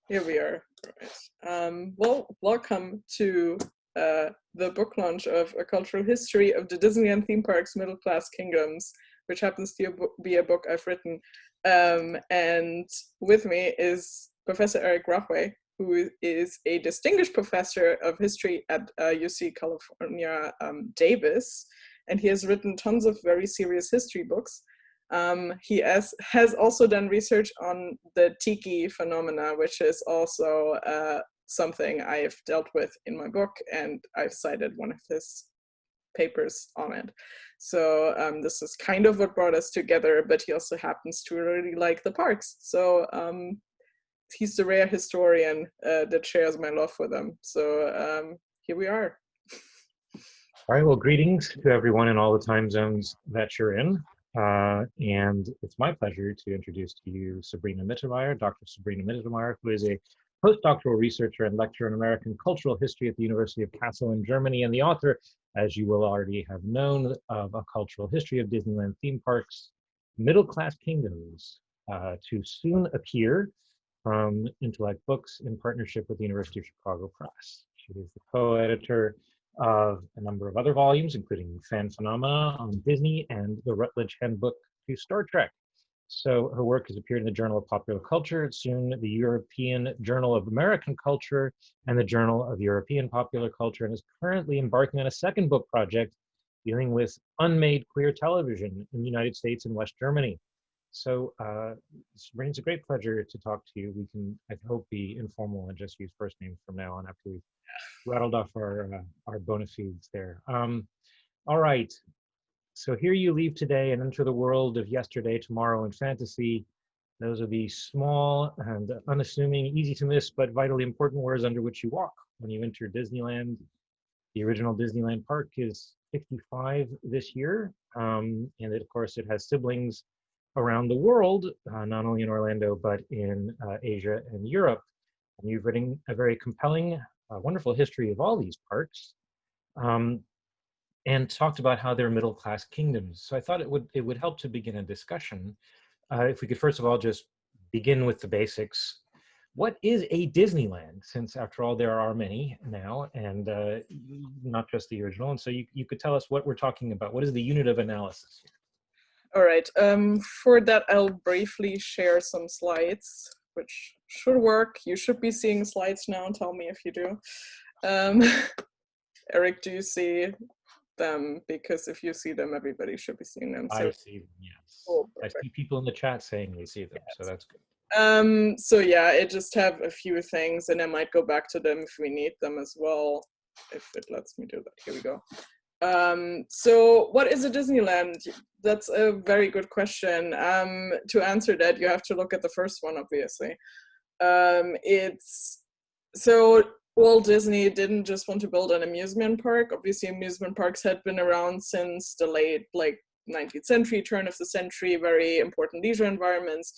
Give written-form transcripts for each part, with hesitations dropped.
Here we are. Right. Well, welcome to the book launch of A Cultural History of the Disneyland Theme Parks Middle Class Kingdoms, which happens to be a book I've written. And with me is Professor Eric Rauchway, who is a distinguished professor of history at UC California, Davis. And he has written tons of very serious history books. He has also done research on the Tiki phenomena, which is also something I've dealt with in my book, and I've cited one of his papers on it. So this is kind of what brought us together, but he also happens to really like the parks. So he's the rare historian that shares my love for them. So here we are. All right, well, greetings to everyone in all the time zones that you're in. And it's my pleasure to introduce to you Sabrina Mittermeier, Dr. Sabrina Mittermeier, who is a postdoctoral researcher and lecturer in American cultural history at the University of Kassel in Germany, and the author, as you will already have known, of A Cultural History of Disneyland Theme Parks, Middle Class Kingdoms, to soon appear from Intellect Books in partnership with the University of Chicago Press. She is the co-editor of a number of other volumes, including Fan Phenomena on Disney and the Rutledge Handbook to Star Trek. So her work has appeared in the Journal of Popular Culture, soon the European Journal of American Culture, and the Journal of European Popular Culture, and is currently embarking on a second book project dealing with unmade queer television in the United States and West Germany. So Sabrina, it's a great pleasure to talk to you. We can, I hope, be informal and just use first names from now on after we've rattled off our bona fides there. All right, so here you leave today and enter the world of yesterday, tomorrow, and fantasy. Those are the small and unassuming, easy to miss, but vitally important words under which you walk when you enter Disneyland. The original Disneyland park is 65 this year, and of course it has siblings around the world, not only in Orlando, but in Asia and Europe. And you've written a very compelling, wonderful history of all these parks, and talked about how they're middle-class kingdoms. So I thought it would help to begin a discussion. If we could first of all just begin with the basics. What is a Disneyland? Since after all, there are many now, and not just the original. And so you could tell us what we're talking about. What is the unit of analysis here? All right, for that, I'll briefly share some slides, which should work. You should be seeing slides now. Tell me if you do. Eric, do you see them? Because if you see them, everybody should be seeing them. So, I see them, yes. Oh, I see people in the chat saying they see them, yes. So that's good. So yeah, I just have a few things, and I might go back to them if we need them as well, if it lets me do that. Here we go. So what is a Disneyland? That's a very good question. To answer that, you have to look at the first one, obviously. So Walt Disney didn't just want to build an amusement park. Obviously, amusement parks had been around since the late 19th century, turn of the century, very important leisure environments.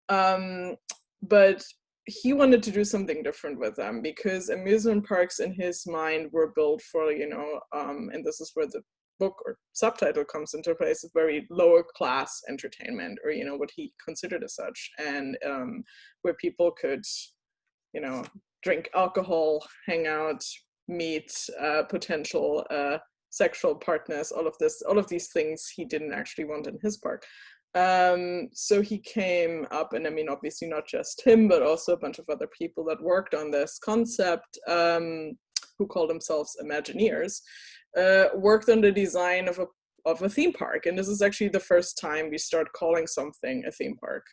But he wanted to do something different with them, because amusement parks in his mind were built for, and this is where the book or subtitle comes into place, is very lower class entertainment, or, what he considered as such, and where people could, drink alcohol, hang out, meet potential sexual partners, all of these things he didn't actually want in his park. So he came up, and I mean, obviously not just him, but also a bunch of other people that worked on this concept, who called themselves Imagineers, worked on the design of a theme park. And this is actually the first time we start calling something a theme park.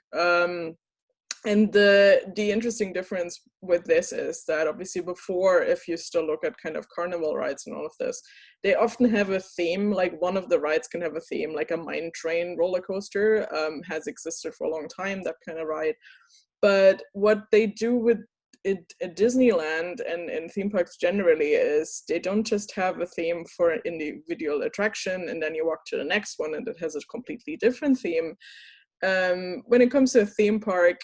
And the interesting difference with this is that obviously before, if you still look at kind of carnival rides and all of this, they often have a theme. Like one of the rides can have a theme, like a mine train roller coaster has existed for a long time, that kind of ride. But what they do with it at Disneyland and theme parks generally is they don't just have a theme for an individual attraction and then you walk to the next one and it has a completely different theme. When it comes to a theme park,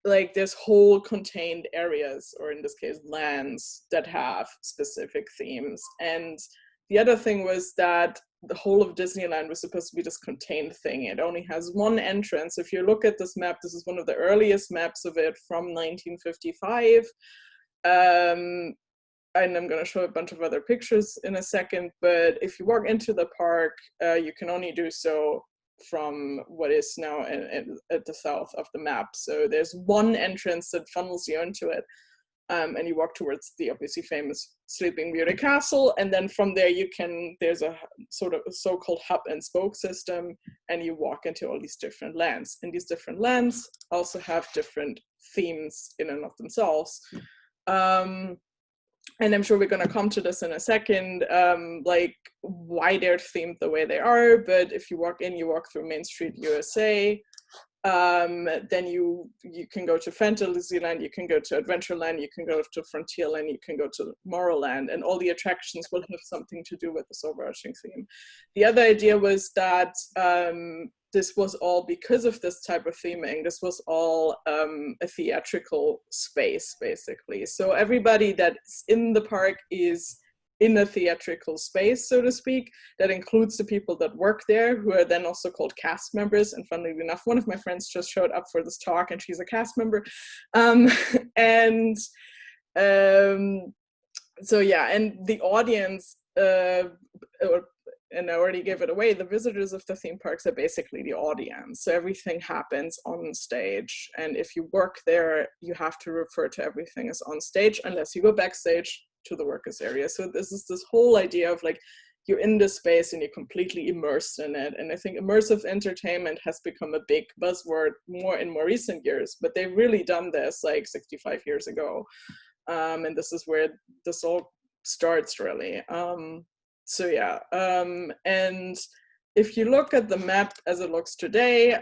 like there's whole contained areas, or in this case lands, that have specific themes. And the other thing was that the whole of Disneyland was supposed to be this contained thing. It only has one entrance. If you look at this map, this is one of the earliest maps of it from 1955. And I'm going to show a bunch of other pictures in a second, but if you walk into the park, you can only do so from what is now at the south of the map. So there's one entrance that funnels you into it, and you walk towards the obviously famous Sleeping Beauty Castle, and then from there there's a sort of so-called hub and spoke system, and you walk into all these different lands. And these different lands also have different themes in and of themselves. And I'm sure we're going to come to this in a second, like why they're themed the way they are. But if you walk in, you walk through Main Street, USA. Then you can go to Fantasyland, you can go to Adventureland, you can go to Frontierland, you can go to Tomorrowland, and all the attractions will have something to do with this overarching theme. The other idea was that this was all, because of this type of theming, this was all a theatrical space, basically. So everybody that's in the park is in a theatrical space, so to speak. That includes the people that work there, who are then also called cast members. And funnily enough, one of my friends just showed up for this talk, and she's a cast member. So yeah, and the audience, and I already gave it away, the visitors of the theme parks are basically the audience. So everything happens on stage. And if you work there, you have to refer to everything as on stage, unless you go backstage to the workers area. So this is this whole idea of like, you're in this space and you're completely immersed in it. And I think immersive entertainment has become a big buzzword more in more recent years, but they've really done this like 65 years ago. And this is where this all starts, really. So yeah, and if you look at the map as it looks today,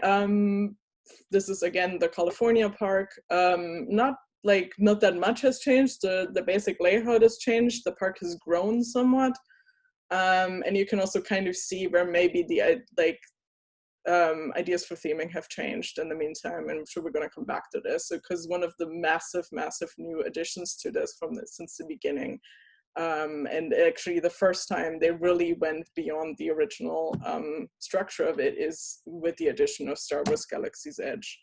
this is again the California park. Not that much has changed. The basic layout has changed. The park has grown somewhat, and you can also kind of see where maybe the ideas for theming have changed in the meantime. And I'm sure we're going to come back to this, because one of the massive new additions to this since the beginning. And actually the first time they really went beyond the original structure of it is with the addition of Star Wars Galaxy's Edge,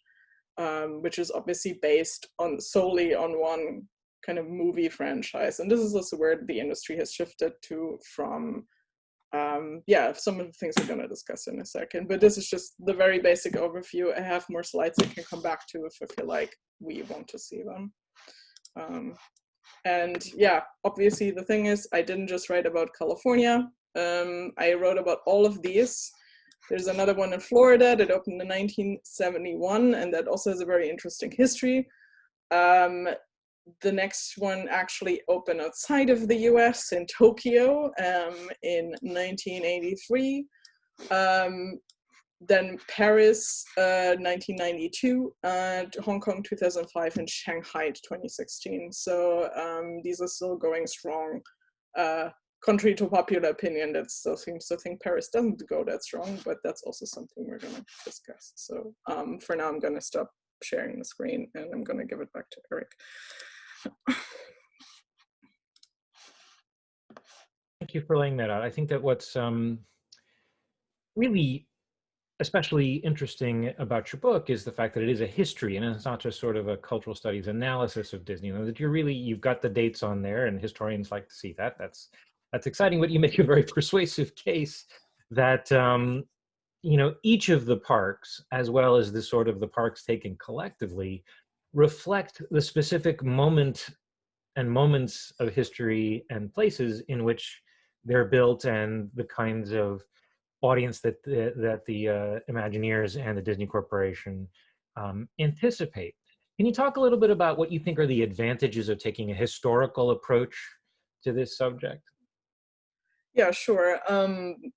which is obviously based solely on one kind of movie franchise. And this is also where the industry has shifted to from, some of the things we're going to discuss in a second. But this is just the very basic overview. I have more slides I can come back to if I feel like we want to see them. And yeah, obviously the thing is, I didn't just write about California. I wrote about all of these. There's another one in Florida that opened in 1971, and that also has a very interesting history. The next one actually opened outside of the US in Tokyo in 1983. Then Paris, 1992, Hong Kong 2005, and Shanghai 2016. So these are still going strong. Contrary to popular opinion, that still seems to think Paris doesn't go that strong, but that's also something we're going to discuss. So for now, I'm going to stop sharing the screen, and I'm going to give it back to Eric. Thank you for laying that out. I think that what's really especially interesting about your book is the fact that it is a history, and it's not just sort of a cultural studies analysis of Disney. That you've got the dates on there, and historians like to see that. That's exciting, but you make a very persuasive case that each of the parks, as well as the parks taken collectively, reflect the specific moment and moments of history and places in which they're built, and the kinds of audience that the Imagineers and the Disney Corporation anticipate. Can you talk a little bit about what you think are the advantages of taking a historical approach to this subject? Yeah, sure.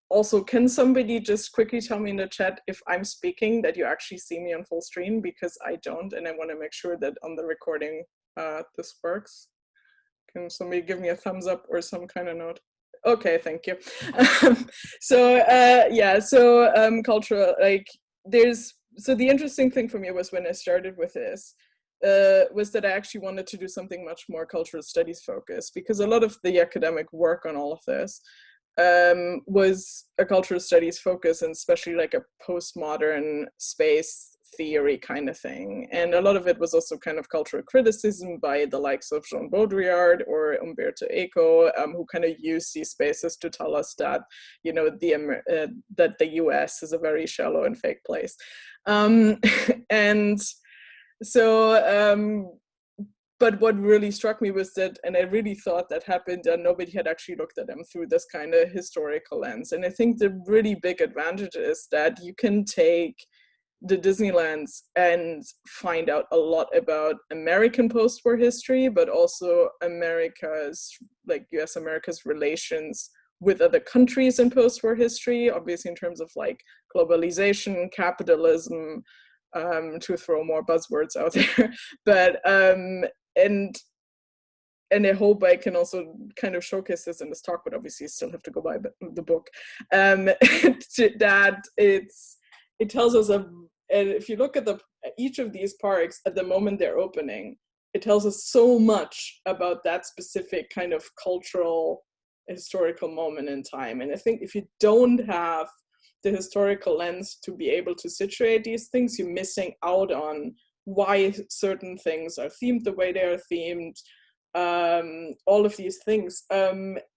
Also, can somebody just quickly tell me in the chat if I'm speaking that you actually see me on full screen, because I don't, and I want to make sure that on the recording this works. Can somebody give me a thumbs up or some kind of note? Okay, thank you. Cultural, so the interesting thing for me was when I started with this, was that I actually wanted to do something much more cultural studies focused, because a lot of the academic work on all of this was a cultural studies focus, and especially like a postmodern space theory kind of thing. And a lot of it was also kind of cultural criticism by the likes of Jean Baudrillard or Umberto Eco, who kind of use these spaces to tell us that, you know, that the US is a very shallow and fake place. And so, but what really struck me was that, and I really thought that happened, and nobody had actually looked at them through this kind of historical lens. And I think the really big advantage is that you can take the Disneylands and find out a lot about American post-war history, but also America's, like US America's relations with other countries in post-war history, obviously in terms of like globalization, capitalism, to throw more buzzwords out there. But and I hope I can also kind of showcase this in this talk, but obviously you still have to go buy the book. That it tells us, and if you look at each of these parks at the moment they're opening, it tells us so much about that specific kind of cultural, historical moment in time. And I think if you don't have the historical lens to be able to situate these things, you're missing out on why certain things are themed the way they are themed. All of these things,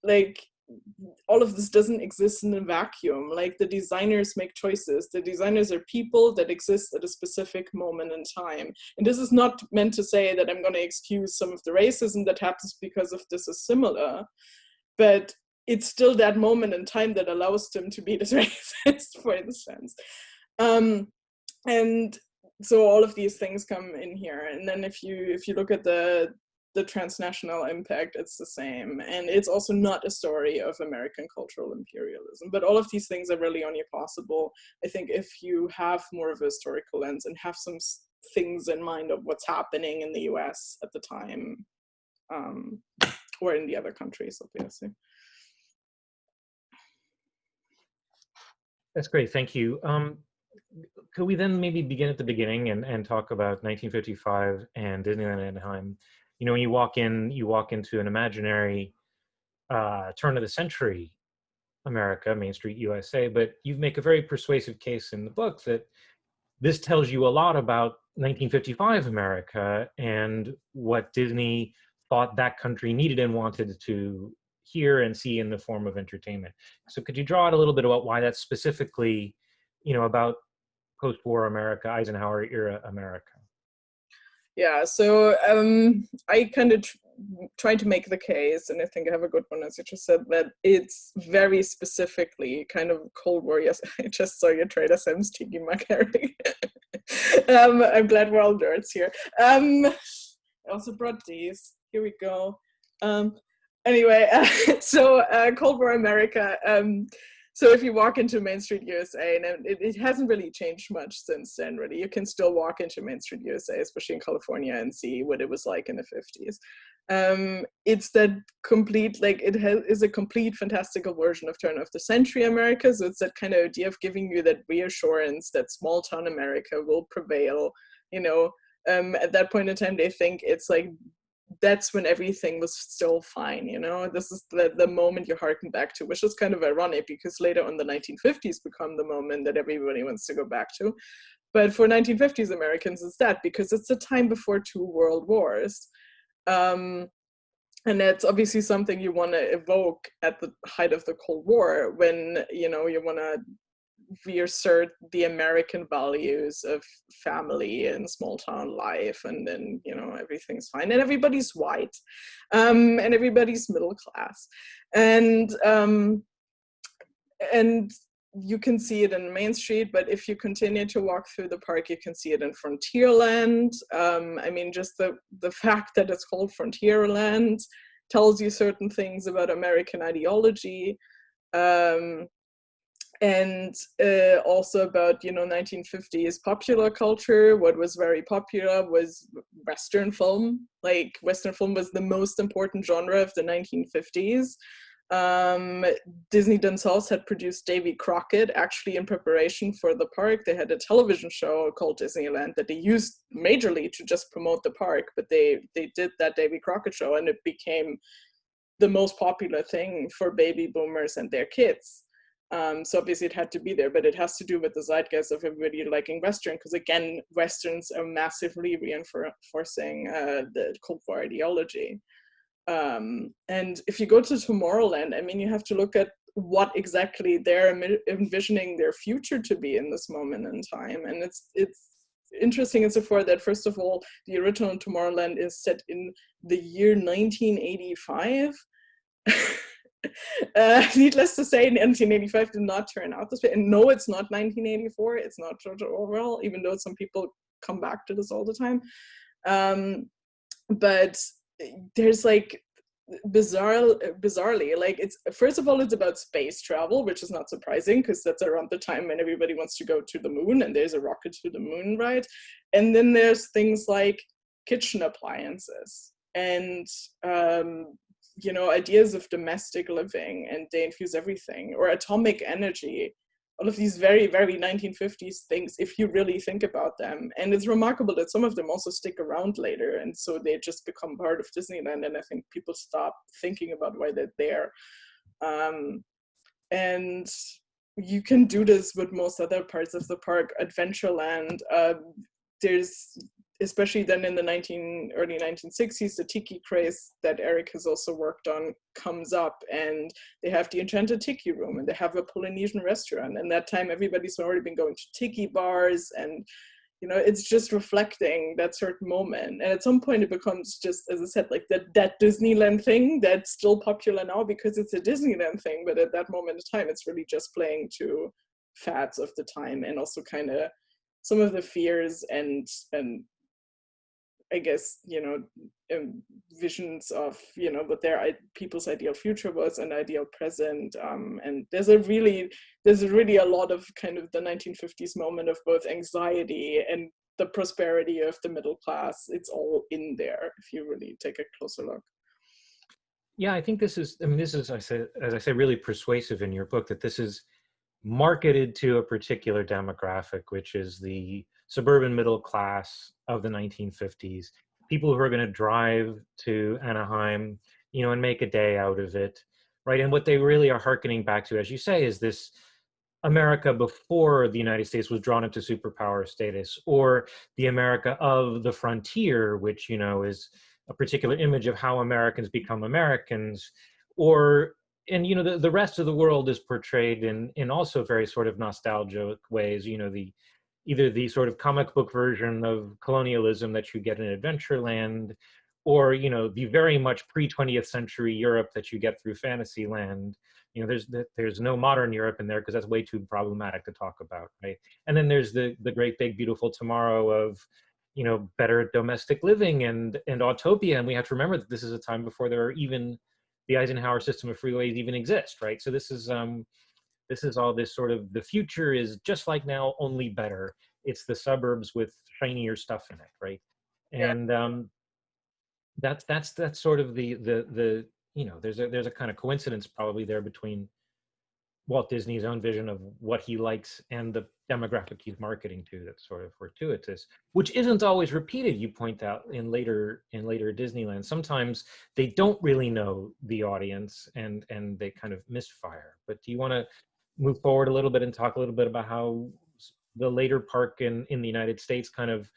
like all of this doesn't exist in a vacuum. Like the designers make choices. The designers are people that exist at a specific moment in time. And this is not meant to say that I'm going to excuse some of the racism that happens because of this is similar, but it's still that moment in time that allows them to be this racist, for instance. And so all of these things come in here. And then if you look at the transnational impact, it's the same. And it's also not a story of American cultural imperialism. But all of these things are really only possible, I think, if you have more of a historical lens and have some things in mind of what's happening in the US at the time, or in the other countries, obviously. That's great, thank you. Could we then maybe begin at the beginning and talk about 1955 and Disneyland Anaheim? You know, when you walk into an imaginary turn of the century America, Main Street USA, but you make a very persuasive case in the book that this tells you a lot about 1955 America and what Disney thought that country needed and wanted to hear and see in the form of entertainment. So could you draw out a little bit about why that's specifically, you know, about post-war America, Eisenhower era America? Yeah, so I kind of tried to make the case, and I think I have a good one, as you just said, that it's very specifically kind of Cold War. Yes, I just saw your Trader Sam's Tiki mug, Harry. I'm glad we're all nerds here. I also brought these. Here we go. Anyway, so Cold War America. So if you walk into Main Street USA, and it hasn't really changed much since then, really. You can still walk into Main Street USA, especially in California, and see what it was like in the 50s. It's that complete, like, is a complete fantastical version of turn of the century America. So it's that kind of idea of giving you that reassurance that small town America will prevail. You know, at that point in time, they think it's like, that's when everything was still fine, you know. This is the moment you harken back to, which is kind of ironic because later on the 1950s become the moment that everybody wants to go back to. But for 1950s Americans, it's that, because it's the time before 2 world wars. And that's obviously something you want to evoke at the height of the Cold War, when, you know, you want to reassert the American values of family and small town life, and then, you know, everything's fine and everybody's white, and everybody's middle class, and you can see it in Main Street, but if you continue to walk through the park, you can see it in Frontierland. I mean, just the fact that it's called Frontierland tells you certain things about American ideology. And also about, you know, 1950s popular culture. What was very popular was Western film. Like, Western film was the most important genre of the 1950s. Disney themselves had produced Davy Crockett actually in preparation for the park. They had a television show called Disneyland that they used majorly to just promote the park, but they did that Davy Crockett show, and it became the most popular thing for baby boomers and their kids. So obviously it had to be there, but it has to do with the zeitgeist of everybody liking Western, because again, Westerns are massively reinforcing the Cold War ideology. And if you go to Tomorrowland, I mean, you have to look at what exactly they're envisioning their future to be in this moment in time. And it's interesting insofar that, first of all, the original Tomorrowland is set in the year 1985. Needless to say, 1985 did not turn out this way. And no, it's not 1984. It's not George Orwell, even though some people come back to this all the time. But there's like bizarrely, like, it's, first of all, it's about space travel, which is not surprising because that's around the time when everybody wants to go to the moon, and there's a rocket to the moon, right? And then there's things like kitchen appliances and you know, ideas of domestic living, and they infuse everything, or atomic energy, all of these very, very 1950s things, if you really think about them. And it's remarkable that some of them also stick around later, and so they just become part of Disneyland, and I think people stop thinking about why they're there. And you can do this with most other parts of the park. Adventureland, there's, especially then in the early 1960s, the Tiki Craze that Eric has also worked on comes up, and they have the Enchanted Tiki Room, and they have a Polynesian restaurant. And that time everybody's already been going to tiki bars, and you know, it's just reflecting that certain moment. And at some point it becomes just, as I said, like that Disneyland thing that's still popular now because it's a Disneyland thing, but at that moment in time it's really just playing to fads of the time, and also kind of some of the fears and I guess, you know, visions of, you know, what their people's ideal future was and ideal present. And there's really a lot of kind of the 1950s moment of both anxiety and the prosperity of the middle class. It's all in there if you really take a closer look. Yeah, I think this is, I mean, this is, as I say, really persuasive in your book, that this is marketed to a particular demographic, which is the suburban middle class of the 1950s, people who are going to drive to Anaheim, you know, and make a day out of it, right? And what they really are hearkening back to, as you say, is this America before the United States was drawn into superpower status, or the America of the frontier, which, you know, is a particular image of how Americans become Americans, or, and, you know, the rest of the world is portrayed in also very sort of nostalgic ways, you know, either the sort of comic book version of colonialism that you get in Adventureland, or, you know, the very much pre-20th century Europe that you get through Fantasyland. You know, there's no modern Europe in there because that's way too problematic to talk about, right? And then there's the great big beautiful tomorrow of, you know, better domestic living and autopia. And we have to remember that this is a time before there are even the Eisenhower system of freeways even exist, right? So this is all this sort of, the future is just like now, only better. It's the suburbs with shinier stuff in it, right? And that's sort of the you know, there's a kind of coincidence probably there between Walt Disney's own vision of what he likes and the demographic he's marketing to, that's sort of fortuitous, which isn't always repeated. You point out in later Disneyland, sometimes they don't really know the audience and they kind of misfire. But do you want to move forward a little bit and talk a little bit about how the later park in the United States kind of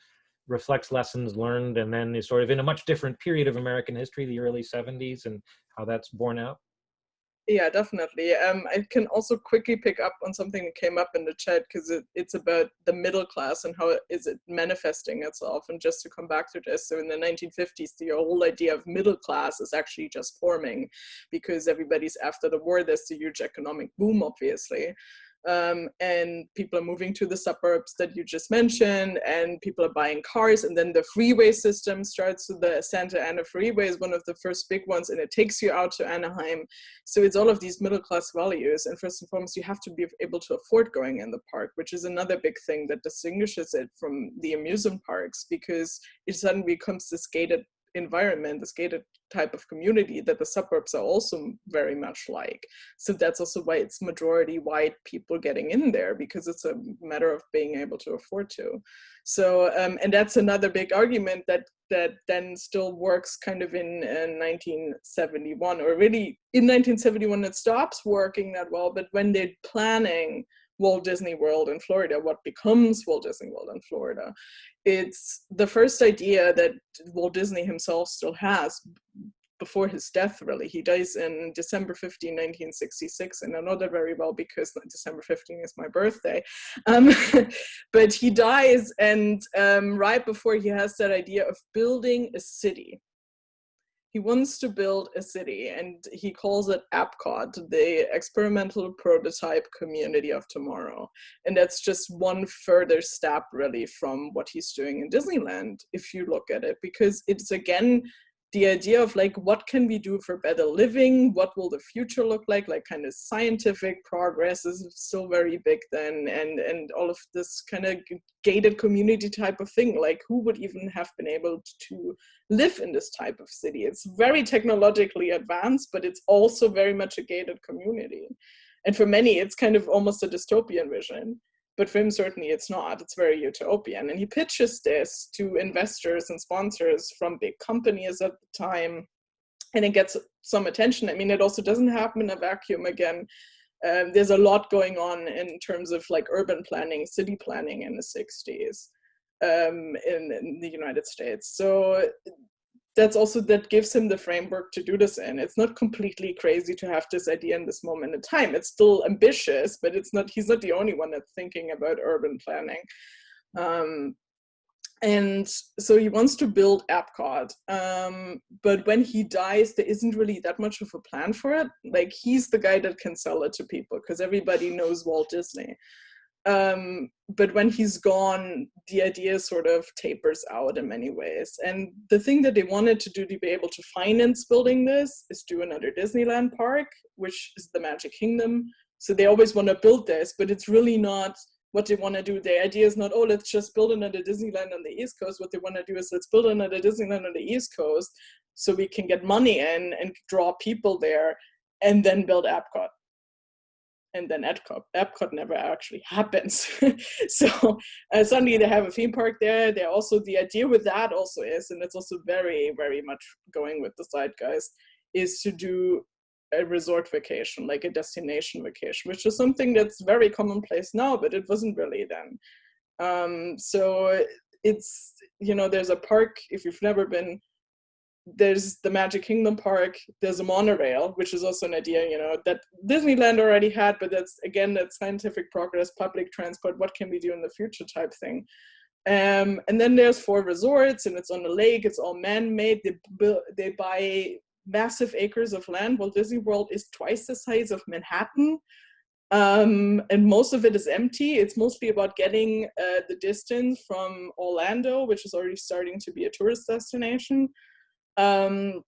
reflects lessons learned, and then is sort of in a much different period of American history, the early 70s, and how that's borne out? Yeah, definitely. I can also quickly pick up on something that came up in the chat, because it's about the middle class and how is it manifesting itself. And just to come back to this, so in the 1950s, the whole idea of middle class is actually just forming, because everybody's after the war. There's the huge economic boom, obviously. And people are moving to the suburbs that you just mentioned, and people are buying cars, and then the freeway system starts. So the Santa Ana freeway is one of the first big ones, and it takes you out to Anaheim. So it's all of these middle class values, and first and foremost, you have to be able to afford going in the park, which is another big thing that distinguishes it from the amusement parks, because it suddenly becomes this gated environment, this gated type of community that the suburbs are also very much like. So that's also why it's majority white people getting in there, because it's a matter of being able to afford to. So, and that's another big argument that then still works kind of in 1971, or really in 1971 it stops working that well, but when they're planning Walt Disney World in Florida, what becomes Walt Disney World in Florida, it's the first idea that Walt Disney himself still has before his death, really. He dies in December 15, 1966, and I know that very well because December 15 is my birthday. But he dies, and right before he has that idea of building a city. He wants to build a city, and he calls it Epcot, the Experimental Prototype Community of Tomorrow. And that's just one further step, really, from what he's doing in Disneyland, if you look at it, because it's, again, the idea of like, what can we do for better living? What will the future look like? Like, kind of scientific progress is still very big then, and all of this kind of gated community type of thing. Like, who would even have been able to live in this type of city? It's very technologically advanced, but it's also very much a gated community. And for many, it's kind of almost a dystopian vision. But for him, certainly it's not. It's very utopian. And he pitches this to investors and sponsors from big companies at the time. And it gets some attention. I mean, it also doesn't happen in a vacuum again. There's a lot going on in terms of like urban planning, city planning in the 60s in the United States. So that's also, that gives him the framework to do this in. It's not completely crazy to have this idea in this moment in time. It's still ambitious, but it's not, he's not the only one that's thinking about urban planning. And so he wants to build Epcot, but when he dies, there isn't really that much of a plan for it. Like, he's the guy that can sell it to people because everybody knows Walt Disney. But when he's gone, the idea sort of tapers out in many ways. And the thing that they wanted to do to be able to finance building this is do another Disneyland park, which is the Magic Kingdom. So they always want to build this, but it's really not what they want to do. The idea is not, oh, let's just build another Disneyland on the East Coast. What they want to do is, let's build another Disneyland on the East Coast so we can get money in and draw people there, and then build Epcot. And then Epcot never actually happens. So suddenly they have a theme park there. They're also, the idea with that also is, and it's also very, very much going with the zeitgeist, is to do a resort vacation, like a destination vacation, which is something that's very commonplace now, but it wasn't really then. So it's, you know, there's a park, if you've never been, there's the Magic Kingdom Park, there's a monorail, which is also an idea, you know, that Disneyland already had, but that's, again, that scientific progress, public transport, what can we do in the future type thing. And then there's 4 resorts, and it's on the lake, it's all man-made. They buy massive acres of land. Walt Disney World is twice the size of Manhattan. And most of it is empty. It's mostly about getting the distance from Orlando, which is already starting to be a tourist destination. And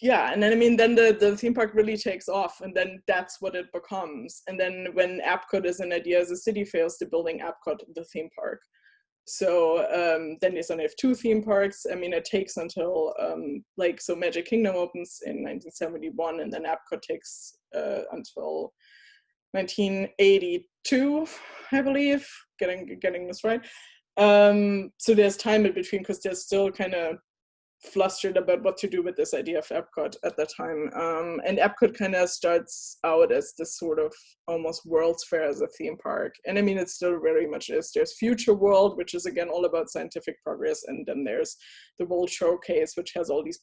yeah, and then, I mean, then the theme park really takes off, and then that's what it becomes. And then when Epcot is an idea as a city fails, they're building Epcot, the theme park. So then they only have 2 theme parks. I mean, it takes until, so Magic Kingdom opens in 1971, and then Epcot takes until 1982, I believe, getting this right. So there's time in between, because they're still kind of flustered about what to do with this idea of Epcot at the time. And Epcot kind of starts out as this sort of almost World's Fair as a theme park. And I mean, it still very much is. There's Future World, which is, again, all about scientific progress. And then there's the World Showcase, which has all these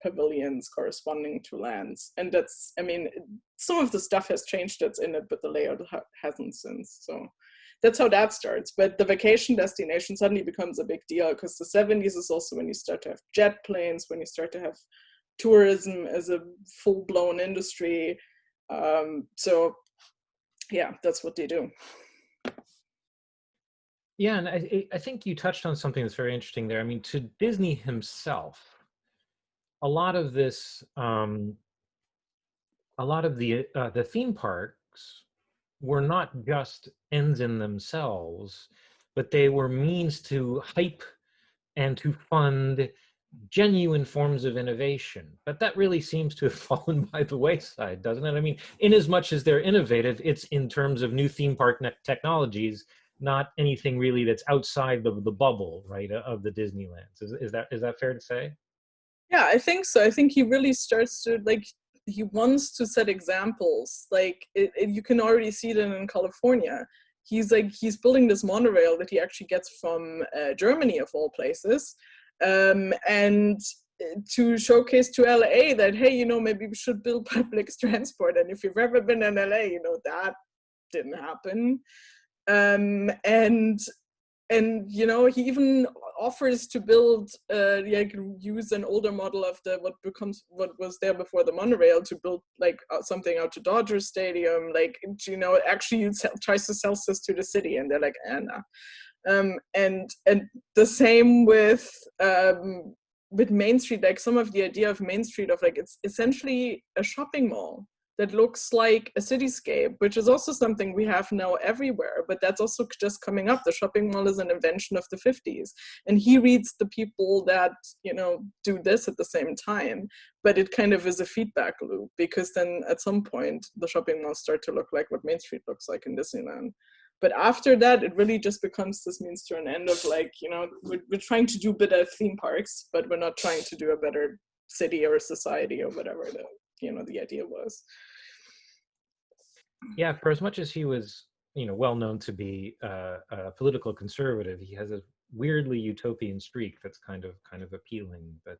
pavilions corresponding to lands. And that's, I mean, some of the stuff has changed that's in it, but the layout hasn't since. So that's how that starts. But the vacation destination suddenly becomes a big deal, because the 70s is also when you start to have jet planes, when you start to have tourism as a full-blown industry. So yeah, that's what they do. Yeah, and I think you touched on something that's very interesting there. I mean, to Disney himself, a lot of this, a lot of the theme parks were not just ends in themselves, but they were means to hype and to fund genuine forms of innovation. But that really seems to have fallen by the wayside, doesn't it? I mean, in as much as they're innovative, it's in terms of new theme park technologies, not anything really that's outside the bubble, right, of the Disneylands. Is that fair to say? Yeah, I think so. I think he really starts to like, he wants to set examples. Like you can already see it in California. He's building this monorail that he actually gets from Germany of all places, and to showcase to LA that, hey, you know, maybe we should build public transport. And if you've ever been in LA, you know that didn't happen. And you know, he even offers to build like use an older model of the what was there before the monorail to build like something out to Dodger Stadium, like, you know, actually tries to sell this to the city, and they're like, Anna. And the same with Main Street. Like some of the idea of Main Street of like, it's essentially a shopping mall that looks like a cityscape, which is also something we have now everywhere, but that's also just coming up. The shopping mall is an invention of the 50s. And he reads the people that, you know, do this at the same time, but it kind of is a feedback loop, because then at some point the shopping malls start to look like what Main Street looks like in Disneyland. But after that, it really just becomes this means to an end of like, you know, we're trying to do better theme parks, but we're not trying to do a better city or society or whatever the, you know, the idea was. Yeah, for as much as he was, you know, well known to be a political conservative, he has a weirdly utopian streak that's kind of appealing. But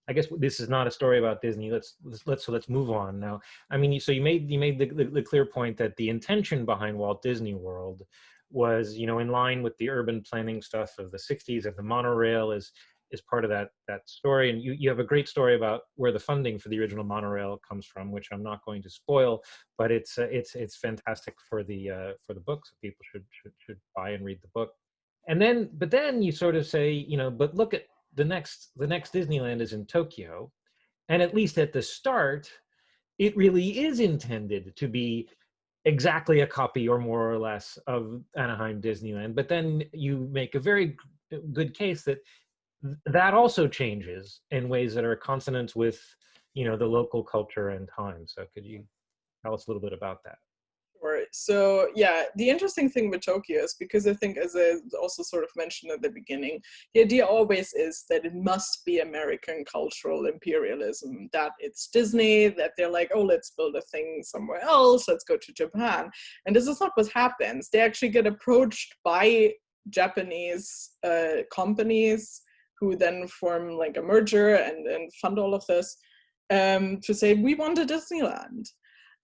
I guess this is not a story about Disney. Let's move on now. I mean, so you made the clear point that the intention behind Walt Disney World was, you know, in line with the urban planning stuff of the 60s, and the monorail is part of that story. And you have a great story about where the funding for the original monorail comes from, which I'm not going to spoil, but it's fantastic for the book, so people should buy and read the book. And then, but then you sort of say, you know, but look at the next Disneyland is in Tokyo, and at least at the start, it really is intended to be exactly a copy or more or less of Anaheim Disneyland. But then you make a very good case that that also changes in ways that are consonant with, you know, the local culture and time. So could you tell us a little bit about that? Sure. So yeah, the interesting thing with Tokyo is, because I think, as I also sort of mentioned at the beginning, the idea always is that it must be American cultural imperialism, that it's Disney, that they're like, oh, let's build a thing somewhere else, let's go to Japan. And this is not what happens. They actually get approached by Japanese companies who then form like a merger and fund all of this, to say, we want a Disneyland.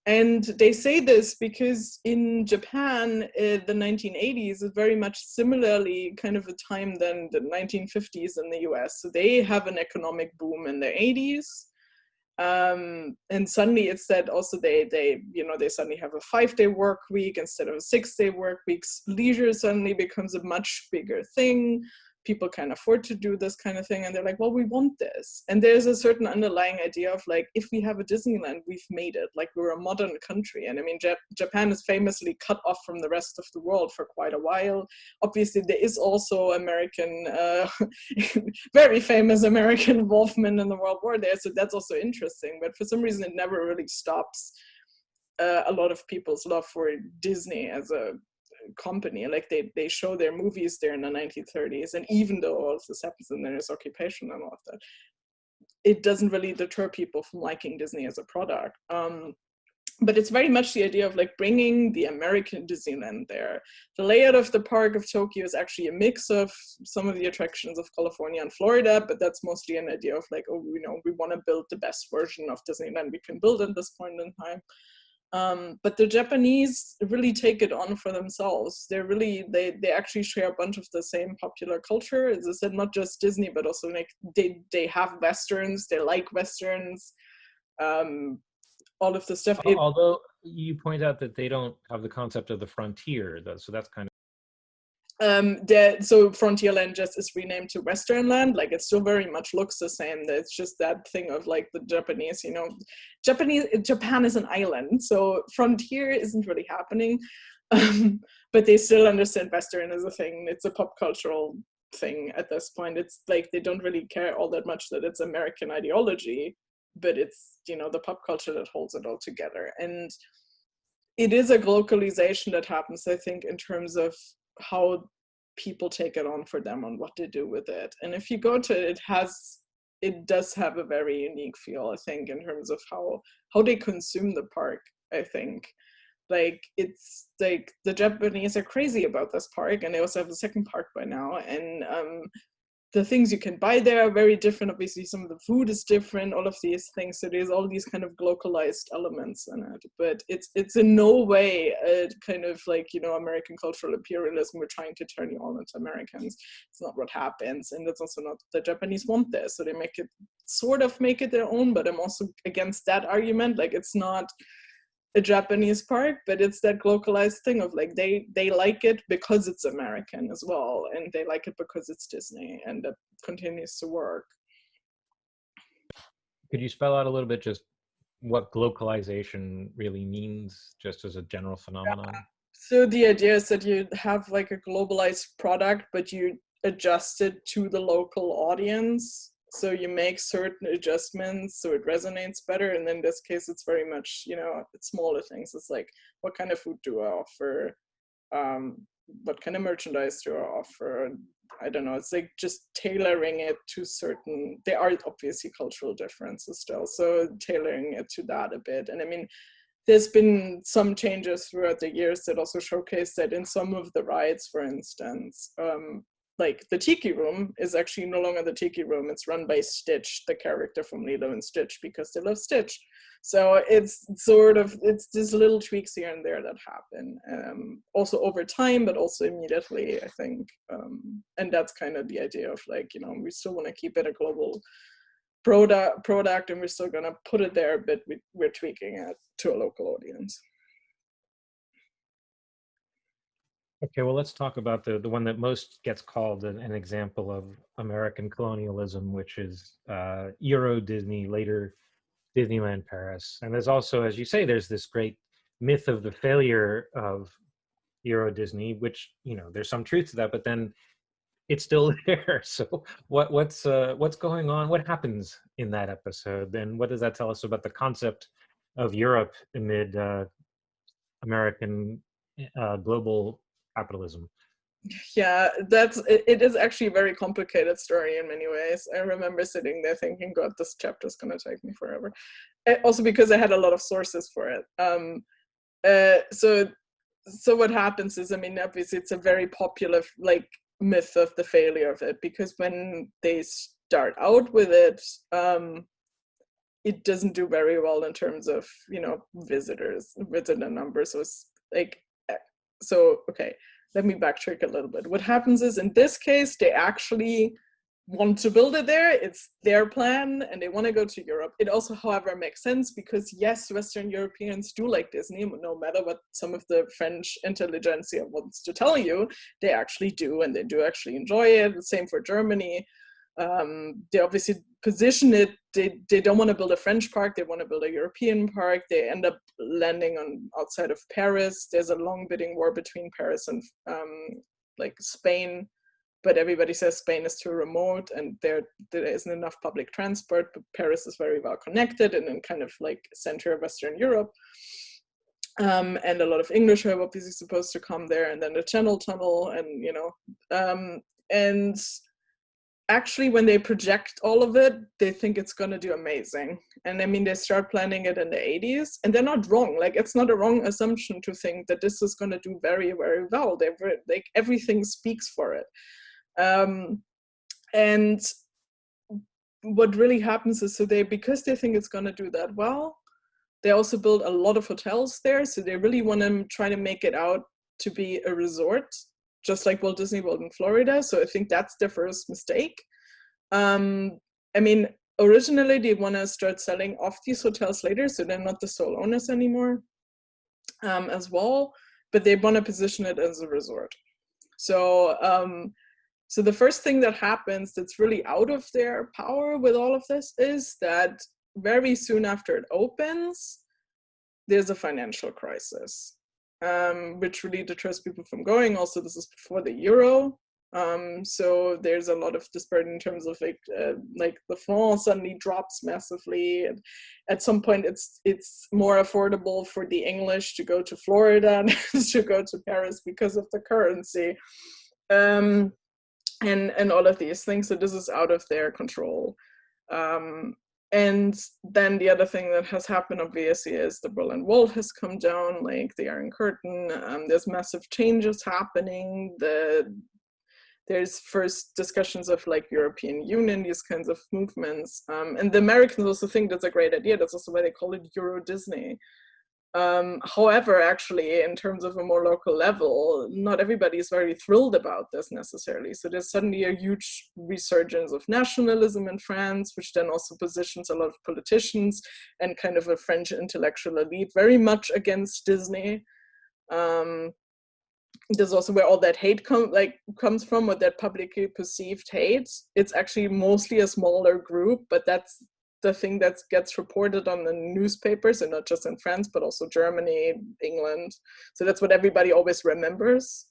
And they say this because in Japan, the 1980s is very much similarly kind of a time than the 1950s in the US. So they have an economic boom in the 80s. And suddenly it's that also they suddenly have a 5-day work week instead of a 6-day work weeks. Leisure suddenly becomes a much bigger thing. People can afford to do this kind of thing, and they're like, well, we want this. And there's a certain underlying idea of like, if we have a Disneyland, we've made it. Like, we're a modern country. And I mean, Japan is famously cut off from the rest of the world for quite a while. Obviously, there is also American, very famous American involvement in the World War there, so that's also interesting. But for some reason, it never really stops a lot of people's love for Disney as a company. Like they show their movies there in the 1930s, and even though all of this happens and there is occupation and all of that, it doesn't really deter people from liking Disney as a product. But it's very much the idea of like bringing the American Disneyland there. The layout of the park of Tokyo is actually a mix of some of the attractions of California and Florida, but that's mostly an idea of like, oh, you know, we want to build the best version of Disneyland we can build at this point in time. But the Japanese really take it on for themselves. They actually share a bunch of the same popular culture. As I said, not just Disney, but also like they have Westerns, they like Westerns, all of the stuff. Although you point out that they don't have the concept of the frontier, though, so that's kind of. So Frontierland just is renamed to Westernland. Like, it still very much looks the same. It's just that thing of like the Japanese, you know, Japan is an island, so frontier isn't really happening. But they still understand Western as a thing. It's a pop cultural thing at this point. It's like they don't really care all that much that it's American ideology, but it's, you know, the pop culture that holds it all together. And it is a globalization that happens, I think, in terms of how people take it on for them, on what they do with it. And if you go to it, it does have a very unique feel, I think, in terms of how they consume the park, I think. Like, it's like the Japanese are crazy about this park, and they also have a second park by now. And the things you can buy there are very different. Obviously, some of the food is different, all of these things. So there's all these kind of localized elements in it. But it's in no way a kind of like, you know, American cultural imperialism. We're trying to turn you all into Americans. It's not what happens. And it's also not the Japanese want this. So they make it their own. But I'm also against that argument. Like, it's not a Japanese park, but it's that localized thing of like they like it because it's American as well, and they like it because it's Disney, and that continues to work. Could you spell out a little bit just what glocalization really means, just as a general phenomenon? Yeah. So the idea is that you have like a globalized product, but you adjust it to the local audience. So you make certain adjustments so it resonates better. And in this case, it's very much, you know, it's smaller things. It's like, what kind of food do I offer? What kind of merchandise do I offer? I don't know. It's like just tailoring it to certain, there are obviously cultural differences still. So tailoring it to that a bit. And I mean, there's been some changes throughout the years that also showcase that in some of the rides, for instance, like the Tiki Room is actually no longer the Tiki Room. It's run by Stitch, the character from Lilo and Stitch, because they love Stitch. So it's these little tweaks here and there that happen, also over time, but also immediately, I think. And that's kind of the idea of like, you know, we still want to keep it a global product, and we're still going to put it there, but we're tweaking it to a local audience. Okay, well, let's talk about the one that most gets called an example of American colonialism, which is Euro Disney, later Disneyland Paris. And there's also, as you say, there's this great myth of the failure of Euro Disney, which, you know, there's some truth to that, but then it's still there. So what's going on? What happens in that episode? And what does that tell us about the concept of Europe amid American global capitalism? Yeah, it is actually a very complicated story in many ways. I remember sitting there thinking, God, this chapter is going to take me forever. Also because I had a lot of sources for it. So what happens is, I mean, obviously it's a very popular like myth of the failure of it, because when they start out with it, it doesn't do very well in terms of, you know, visitor numbers. So it's like, okay, let me backtrack a little bit. What happens is, in this case, they actually want to build it there. It's their plan, and they want to go to Europe. It also, however, makes sense because, yes, Western Europeans do like Disney, no matter what some of the French intelligentsia wants to tell you, they actually do, and they do actually enjoy it. The same for Germany. They obviously position it, they don't want to build a French park, they want to build a European park. They end up landing on outside of Paris. There's a long bidding war between Paris and like Spain, but everybody says Spain is too remote and there isn't enough public transport, but Paris is very well connected and in kind of like center of Western Europe. And a lot of English are obviously supposed to come there, and then the Channel Tunnel, and, you know, and actually when they project all of it, they think it's going to do amazing. And I mean, they start planning it in the 80s, and they're not wrong. Like, it's not a wrong assumption to think that this is going to do very, very well. Like, everything speaks for it. And what really happens is, so because they think it's going to do that well, they also build a lot of hotels there. So they really want to try to make it out to be a resort, just like Walt Disney World in Florida. So I think that's their first mistake. I mean, originally they want to start selling off these hotels later, so they're not the sole owners anymore as well, but they want to position it as a resort. So, so the first thing that happens that's really out of their power with all of this is that very soon after it opens, there's a financial crisis. Which really deters people from going. Also, this is before the euro. So there's a lot of disparity in terms of like the franc suddenly drops massively. And at some point, it's more affordable for the English to go to Florida than to go to Paris because of the currency, and all of these things. So this is out of their control. And then the other thing that has happened obviously is the Berlin Wall has come down, like the Iron Curtain. There's massive changes happening. There's first discussions of like European Union, these kinds of movements. And the Americans also think that's a great idea. That's also why they call it Euro Disney. However, actually, in terms of a more local level, not everybody is very thrilled about this necessarily. So there's suddenly a huge resurgence of nationalism in France, which then also positions a lot of politicians and kind of a French intellectual elite very much against Disney. There's also where all that hate comes from, or that publicly perceived hate. It's actually mostly a smaller group, but that's the thing that gets reported on the newspapers, and not just in France, but also Germany, England. So that's what everybody always remembers.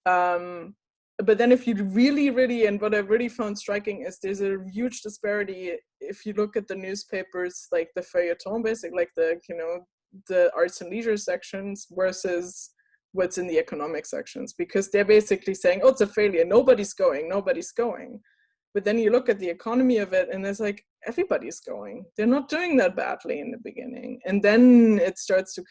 But then if you really, and what I really found striking is there's a huge disparity if you look at the newspapers, like the feuilleton, basically, like the arts and leisure sections versus what's in the economic sections, because they're basically saying, oh, it's a failure, nobody's going. But then you look at the economy of it and there's like, everybody's going. They're not doing that badly in the beginning. And then it starts to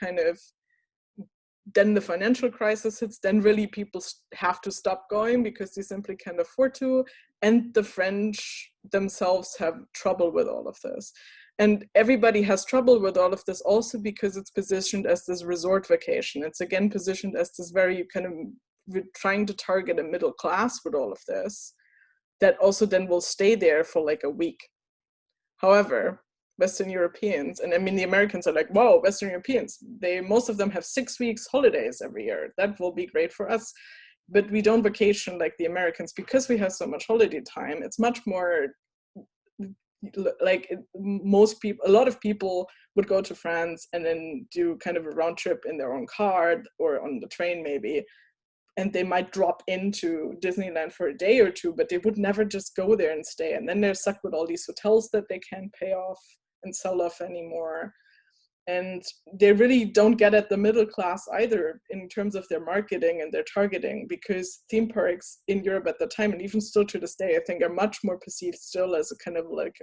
then the financial crisis hits, then really people have to stop going because they simply can't afford to. And the French themselves have trouble with all of this. And everybody has trouble with all of this also because it's positioned as this resort vacation. It's again positioned as this very we're trying to target a middle class with all of this, that also then will stay there for like a week. However, Western Europeans, and I mean the Americans are like, wow, Western Europeans, most of them have 6 weeks holidays every year. That will be great for us. But we don't vacation like the Americans because we have so much holiday time. It's much more like a lot of people would go to France and then do kind of a round trip in their own car or on the train maybe, and they might drop into Disneyland for a day or two, but they would never just go there and stay. And then they're stuck with all these hotels that they can't pay off and sell off anymore. And they really don't get at the middle class either in terms of their marketing and their targeting, because theme parks in Europe at the time, and even still to this day, I think are much more perceived still as a kind of like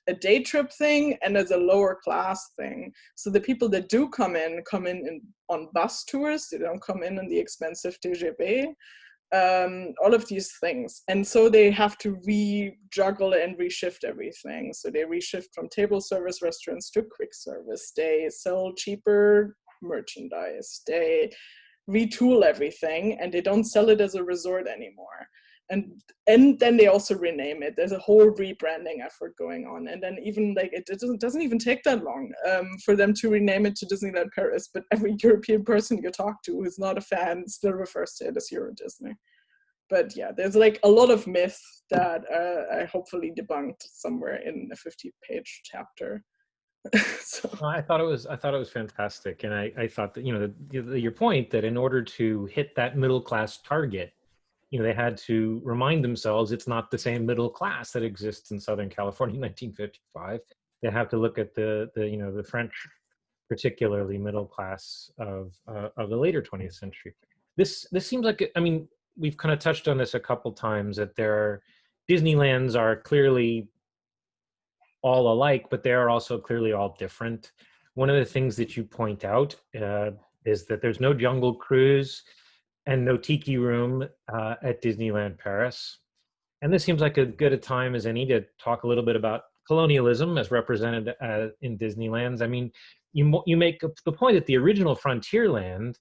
a day trip thing and as a lower class thing. So the people that do come in on bus tours. They don't come in the expensive TGV. All of these things. And so they have to re-juggle and reshift everything. So they reshift from table service restaurants to quick service. They sell cheaper merchandise. They retool everything, and they don't sell it as a resort anymore. And then they also rename it. There's a whole rebranding effort going on. And then even like it doesn't even take that long for them to rename it to Disneyland Paris. But every European person you talk to who's not a fan still refers to it as Euro Disney. But yeah, there's like a lot of myth that I hopefully debunked somewhere in a 50-page chapter. So. I thought it was fantastic, and I thought that your point that in order to hit that middle class target, they had to remind themselves it's not the same middle class that exists in Southern California in 1955. They have to look at the French, particularly middle class of the later 20th century. This seems like, I mean, we've kind of touched on this a couple times, that Disneylands are clearly all alike, but they are also clearly all different. One of the things that you point out is that there's no Jungle Cruise and no Tiki Room at Disneyland Paris. And this seems like as good a time as any to talk a little bit about colonialism as represented in Disneylands. I mean, you make the point that the original Frontierland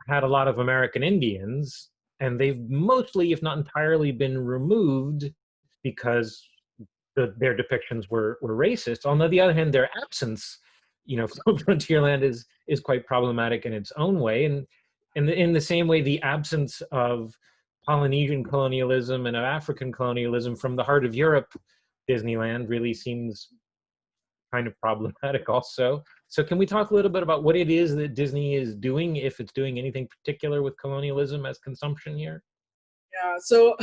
had a lot of American Indians, and they've mostly, if not entirely, been removed because their depictions were racist. On the other hand, their absence, from Frontierland is quite problematic in its own way. And in the same way, the absence of Polynesian colonialism and of African colonialism from the heart of Europe, Disneyland, really seems kind of problematic also. So can we talk a little bit about what it is that Disney is doing, if it's doing anything particular with colonialism as consumption here? Yeah, so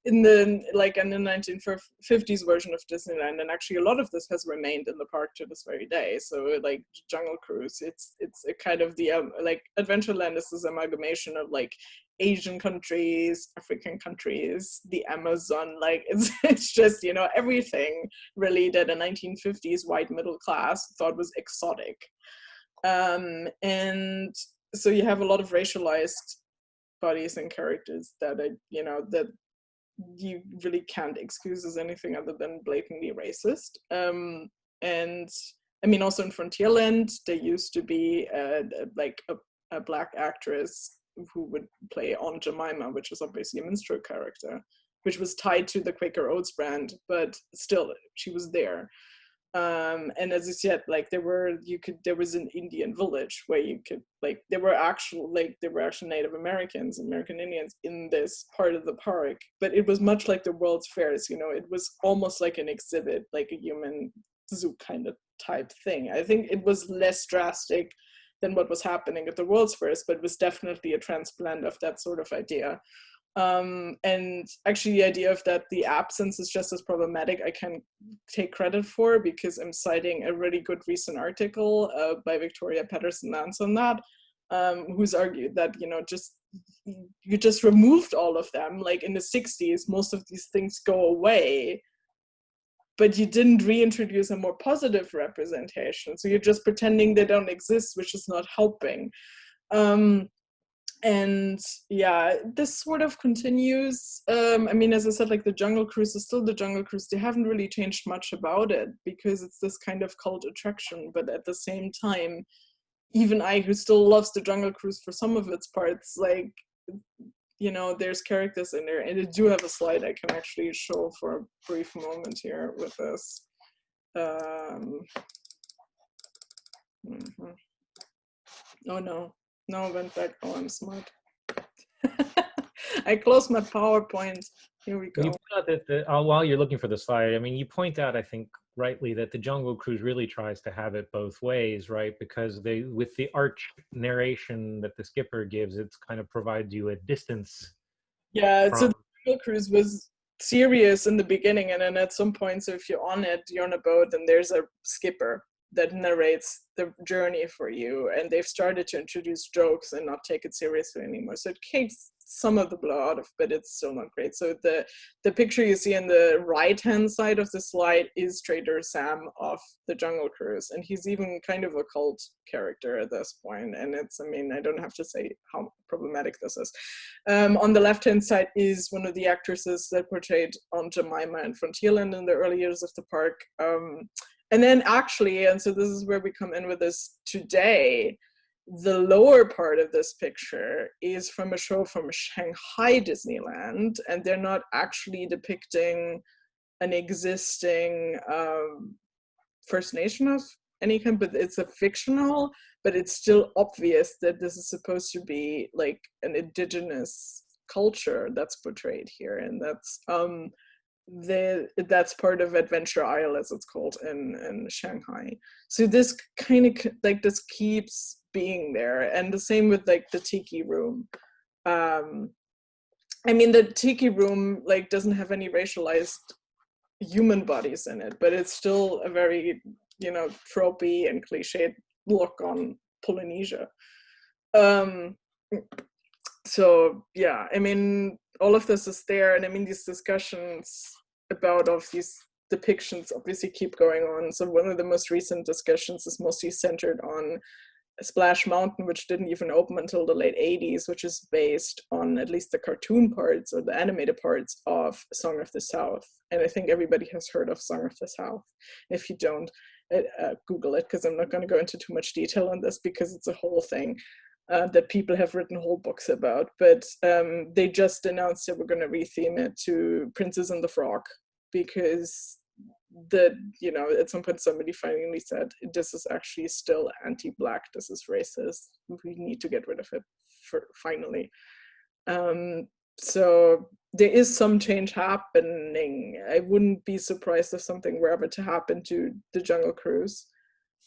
in the 1950s version of Disneyland, and actually a lot of this has remained in the park to this very day. So like Jungle Cruise, it's a kind of the like Adventureland is this amalgamation of like Asian countries, African countries, the Amazon, like it's just, you know, everything really that a 1950s white middle class thought was exotic. And so you have a lot of racialized bodies and characters that you know, that you really can't excuse as anything other than blatantly racist. And I mean, also in Frontierland, there used to be a black actress who would play Aunt Jemima, which is obviously a minstrel character, which was tied to the Quaker Oats brand, but still she was there. And as I said, like there was an Indian village where you could, like, there were actual Native Americans, American Indians in this part of the park, but it was much like the World's Fairs, you know, it was almost like an exhibit, like a human zoo kind of type thing. I think it was less drastic than what was happening at the World's Fairs, but it was definitely a transplant of that sort of idea. And actually the idea of that the absence is just as problematic, I can take credit for, because I'm citing a really good recent article by Victoria Patterson-Nance on that, who's argued that, you know, you just removed all of them. Like in the 60s, most of these things go away, but you didn't reintroduce a more positive representation. So you're just pretending they don't exist, which is not helping. And yeah, this sort of continues. I mean, as I said, like the Jungle Cruise is still the Jungle Cruise. They haven't really changed much about it because it's this kind of cult attraction. But at the same time, even I, who still loves the Jungle Cruise for some of its parts, like, you know, there's characters in there. And I do have a slide I can actually show for a brief moment here with this. Oh no. No, I went back. Oh, I'm smart. I closed my PowerPoint. Here we go. You point out that while you're looking for the slide, I mean, you point out, I think rightly, that the Jungle Cruise really tries to have it both ways, right? Because with the arch narration that the skipper gives, it's kind of provides you a distance. Yeah, so the Jungle Cruise was serious in the beginning, and then at some point, so if you're on it, you're on a boat, and there's a skipper that narrates the journey for you, and they've started to introduce jokes and not take it seriously anymore. So it takes some of the blow out of, but it's still not great. So the picture you see on the right hand side of the slide is Trader Sam of the Jungle Cruise, and he's even kind of a cult character at this point. And it's, I mean, I don't have to say how problematic this is. On the left hand side is one of the actresses that portrayed Aunt Jemima in Frontierland in the early years of the park. And then actually, and so this is where we come in with this today, the lower part of this picture is from a show from Shanghai Disneyland, and they're not actually depicting an existing First Nation of any kind, but it's a fictional, but it's still obvious that this is supposed to be like an indigenous culture that's portrayed here, and that's part of Adventure Isle, as it's called in Shanghai. So this kind of like this keeps being there, and the same with like the Tiki Room. I mean, the Tiki Room like doesn't have any racialized human bodies in it, but it's still a very, you know, tropey and cliched look on Polynesia. So yeah, I mean, all of this is there, and I mean, these discussions about of these depictions obviously keep going on. So one of the most recent discussions is mostly centered on Splash Mountain, which didn't even open until the late 80s, which is based on at least the cartoon parts or the animated parts of Song of the South. And I think everybody has heard of Song of the South. If you don't, Google it, because I'm not going to go into too much detail on this because it's a whole thing. That people have written whole books about, but they just announced that we're going to retheme it to Princess and the Frog, because you know, at some point somebody finally said, this is actually still anti-Black, this is racist, we need to get rid of it finally. So there is some change happening. I wouldn't be surprised if something were ever to happen to the Jungle Cruise,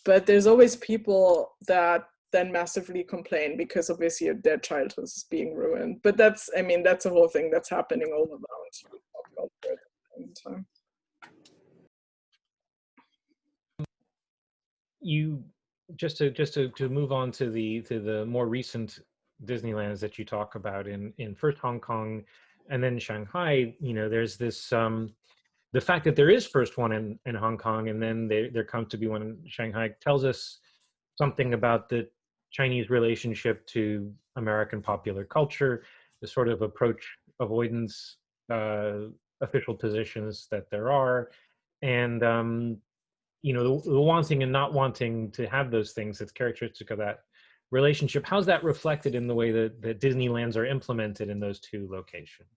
but there's always people that then massively complain because obviously their childhood is being ruined. But that's, I mean, that's a whole thing that's happening all around pop culture at the same time. You just to move on to the more recent Disneylands that you talk about in first Hong Kong and then Shanghai, you know, there's this the fact that there is first one in Hong Kong and then there comes to be one in Shanghai tells us something about the Chinese relationship to American popular culture, the sort of approach avoidance official positions that there are, and you know, the wanting and not wanting to have those things that's characteristic of that relationship. How's that reflected in the way that Disneylands are implemented in those two locations?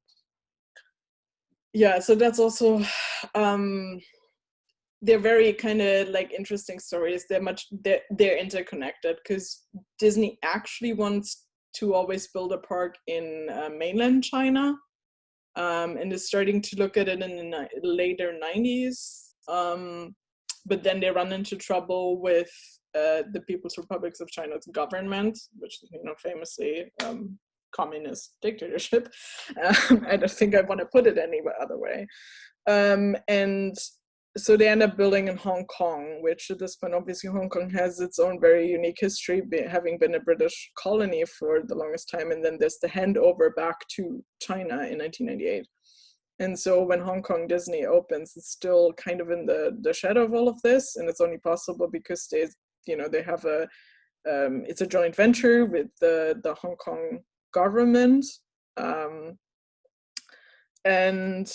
Yeah, so that's also they're very kind of like interesting stories. They're interconnected because Disney actually wants to always build a park in mainland China, and is starting to look at it in the later 90s. But then they run into trouble with the People's Republics of China's government, which is, you know, famously communist dictatorship. I don't think I want to put it any other way. And so they end up building in Hong Kong, which at this point, obviously, Hong Kong has its own very unique history, having been a British colony for the longest time. And then there's the handover back to China in 1998. And so when Hong Kong Disney opens, it's still kind of in the shadow of all of this. And it's only possible because they have it's a joint venture with the Hong Kong government. And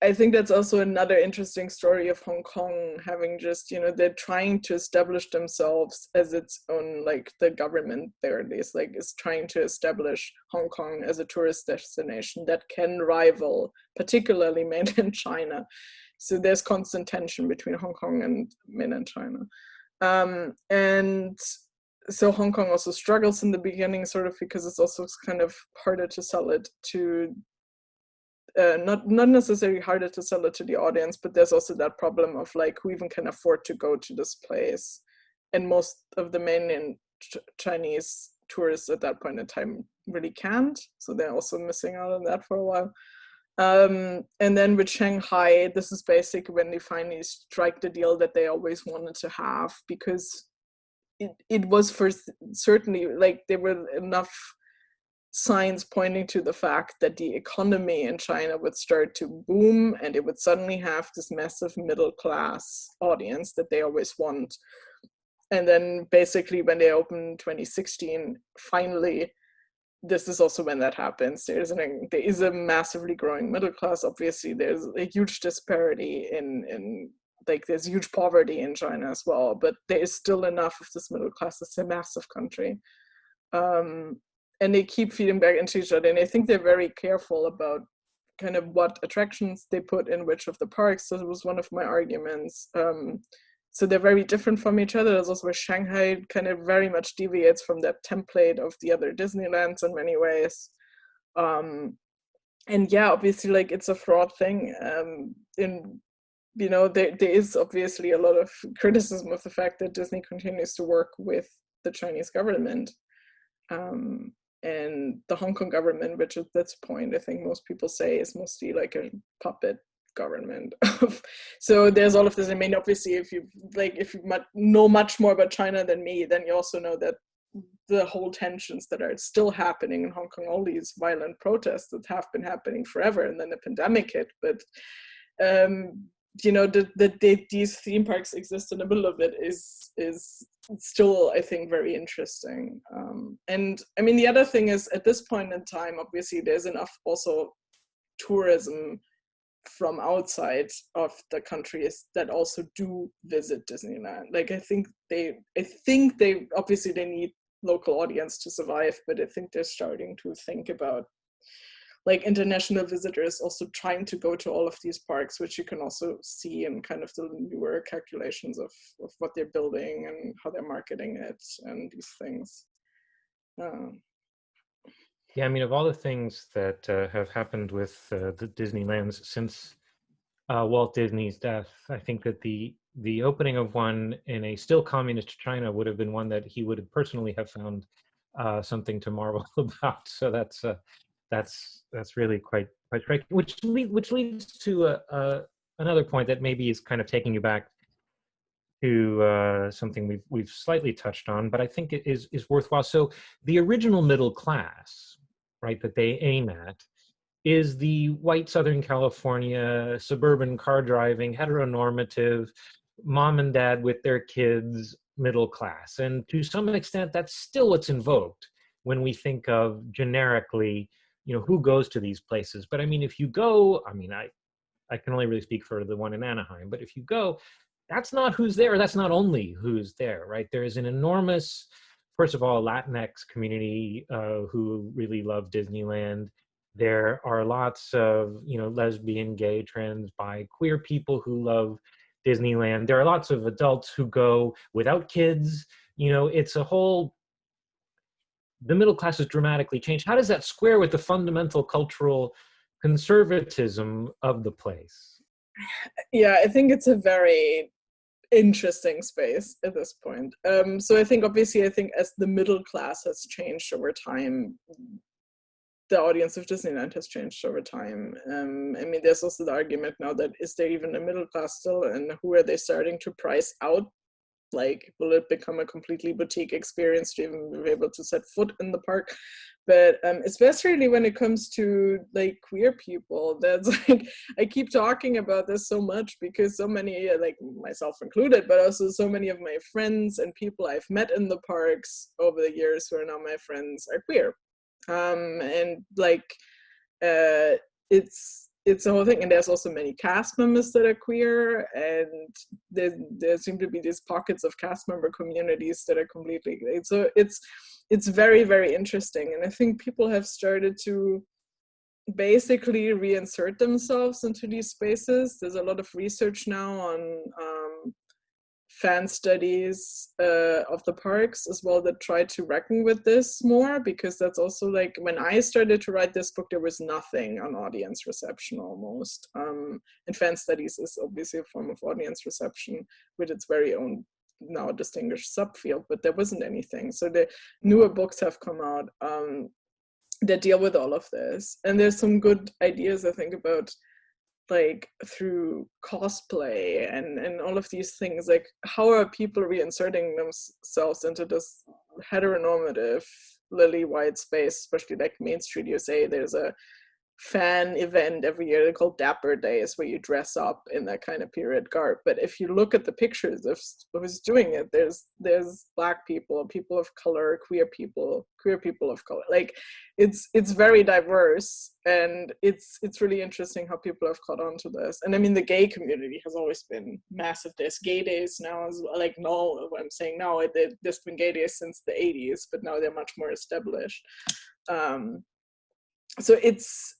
I think that's also another interesting story of Hong Kong having just, you know, they're trying to establish themselves as its own, like the government there at least, like is trying to establish Hong Kong as a tourist destination that can rival particularly mainland China. So there's constant tension between Hong Kong and mainland China. And so Hong Kong also struggles in the beginning sort of because it's also kind of harder to sell it to not necessarily harder to sell it to the audience, but there's also that problem of like who even can afford to go to this place, and most of the mainland Chinese tourists at that point in time really can't, so they're also missing out on that for a while. And then with Shanghai, this is basically when they finally strike the deal that they always wanted to have, because it was for certainly like there were enough signs pointing to the fact that the economy in China would start to boom and it would suddenly have this massive middle class audience that they always want. And then basically when they opened 2016, finally, this is also when that happens. There is a massively growing middle class. Obviously, there's a huge disparity in like there's huge poverty in China as well, but there is still enough of this middle class. It's a massive country. And they keep feeding back into each other. And I think they're very careful about kind of what attractions they put in which of the parks. So it was one of my arguments. So they're very different from each other. There's also where Shanghai kind of very much deviates from that template of the other Disneylands in many ways. And yeah, obviously, like it's a fraud thing. You know, there is obviously a lot of criticism of the fact that Disney continues to work with the Chinese government. And the Hong Kong government, which at this point, I think most people say is mostly like a puppet government. So there's all of this. I mean, obviously, if you know much more about China than me, then you also know that the whole tensions that are still happening in Hong Kong, all these violent protests that have been happening forever, and then the pandemic hit. But you know, these theme parks exist in the middle of it is still, I think, very interesting. And I mean, the other thing is, at this point in time, obviously, there's enough also tourism from outside of the countries that also do visit Disneyland. Like, I think they obviously they need local audience to survive, but I think they're starting to think about like international visitors also trying to go to all of these parks, which you can also see in kind of the newer calculations of what they're building and how they're marketing it and these things. Yeah, I mean, of all the things that have happened with the Disneylands since Walt Disney's death. I think that the opening of one in a still communist China would have been one that he would personally have found something to marvel about. So that's really quite striking. Which leads to another point that maybe is kind of taking you back to something we've slightly touched on, but I think it is worthwhile. So the original middle class, right, that they aim at is the white Southern California suburban car driving heteronormative mom and dad with their kids middle class. And to some extent, that's still what's invoked when we think of generically, who goes to these places. But I mean, if you go, I can only really speak for the one in Anaheim, but if you go, that's not who's there. That's not only who's there, right? There is an enormous, first of all, Latinx community who really love Disneyland. There are lots of, lesbian, gay, trans, bi, queer people who love Disneyland. There are lots of adults who go without kids. It's a whole, the middle class has dramatically changed. How does that square with the fundamental cultural conservatism of the place? Yeah, I think it's a very interesting space at this point. So I think obviously, as the middle class has changed over time, the audience of Disneyland has changed over time. I mean, there's also the argument now that is there even a middle class still, and who are they starting to price out? Like, will it become a completely boutique experience to even be able to set foot in the park? But especially when it comes to like queer people, that's like, I keep talking about this so much because so many, like myself included, but also so many of my friends and people I've met in the parks over the years who are now my friends are queer. And like it's a whole thing, and there's also many cast members that are queer, and there seem to be these pockets of cast member communities that are completely gay. So it's very, very interesting, and I think people have started to basically reinsert themselves into these spaces. There's a lot of research now on fan studies of the parks as well that try to reckon with this more, because that's also like when I started to write this book, there was nothing on audience reception almost. And fan studies is obviously a form of audience reception with its very own now distinguished subfield, but there wasn't anything. So the newer books have come out that deal with all of this. And there's some good ideas, I think, about like through cosplay and all of these things, like how are people reinserting themselves into this heteronormative lily white space, especially like Main Street USA. There's a fan event every year called Dapper Days where you dress up in that kind of period garb. But if you look at the pictures of who's doing it, there's Black people, people of color, queer people of color. Like it's very diverse, and it's really interesting how people have caught on to this. And I mean, the gay community has always been massive. There's gay days now as well. Like, no, I'm saying now, there's been gay days since the 80s, but now they're much more established. So it's,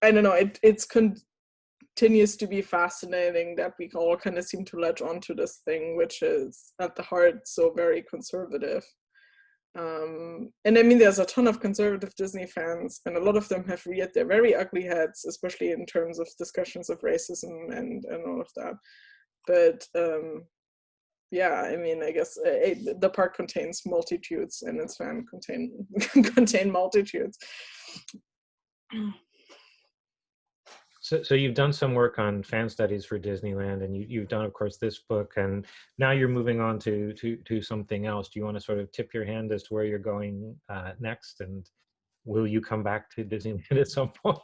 I don't know, it's continues to be fascinating that we all kind of seem to latch onto this thing, which is at the heart so very conservative. And I mean, there's a ton of conservative Disney fans, and a lot of them have reared their very ugly heads, especially in terms of discussions of racism and all of that. But yeah, I mean, I guess the park contains multitudes, and its fans contain multitudes. So you've done some work on fan studies for Disneyland, and you've done, of course, this book, and now you're moving on to something else. Do you want to sort of tip your hand as to where you're going next, and will you come back to Disneyland at some point?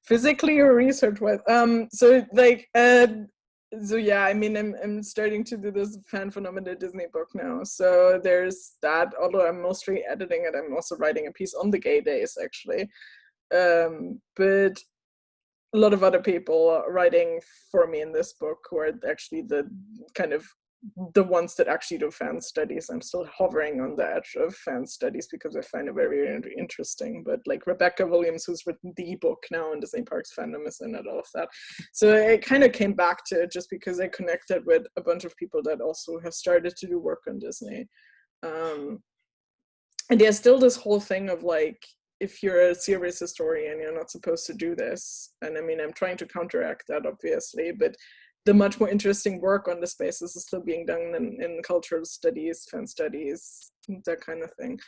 Physically or research-wise? So like, so yeah, I mean, I'm starting to do this fan phenomena Disney book now. So there's that. Although I'm mostly editing it, I'm also writing a piece on the gay days actually. But a lot of other people writing for me in this book who are actually the kind of the ones that actually do fan studies. I'm still hovering on the edge of fan studies because I find it very, very interesting. But like Rebecca Williams, who's written the book now in Disney Parks Fandom, is in it, all of that. So I kind of came back to it just because I connected with a bunch of people that also have started to do work on Disney. And there's still this whole thing of like, if you're a serious historian, you're not supposed to do this. And I mean, I'm trying to counteract that, obviously, but the much more interesting work on the spaces is still being done in cultural studies, fan studies, that kind of thing.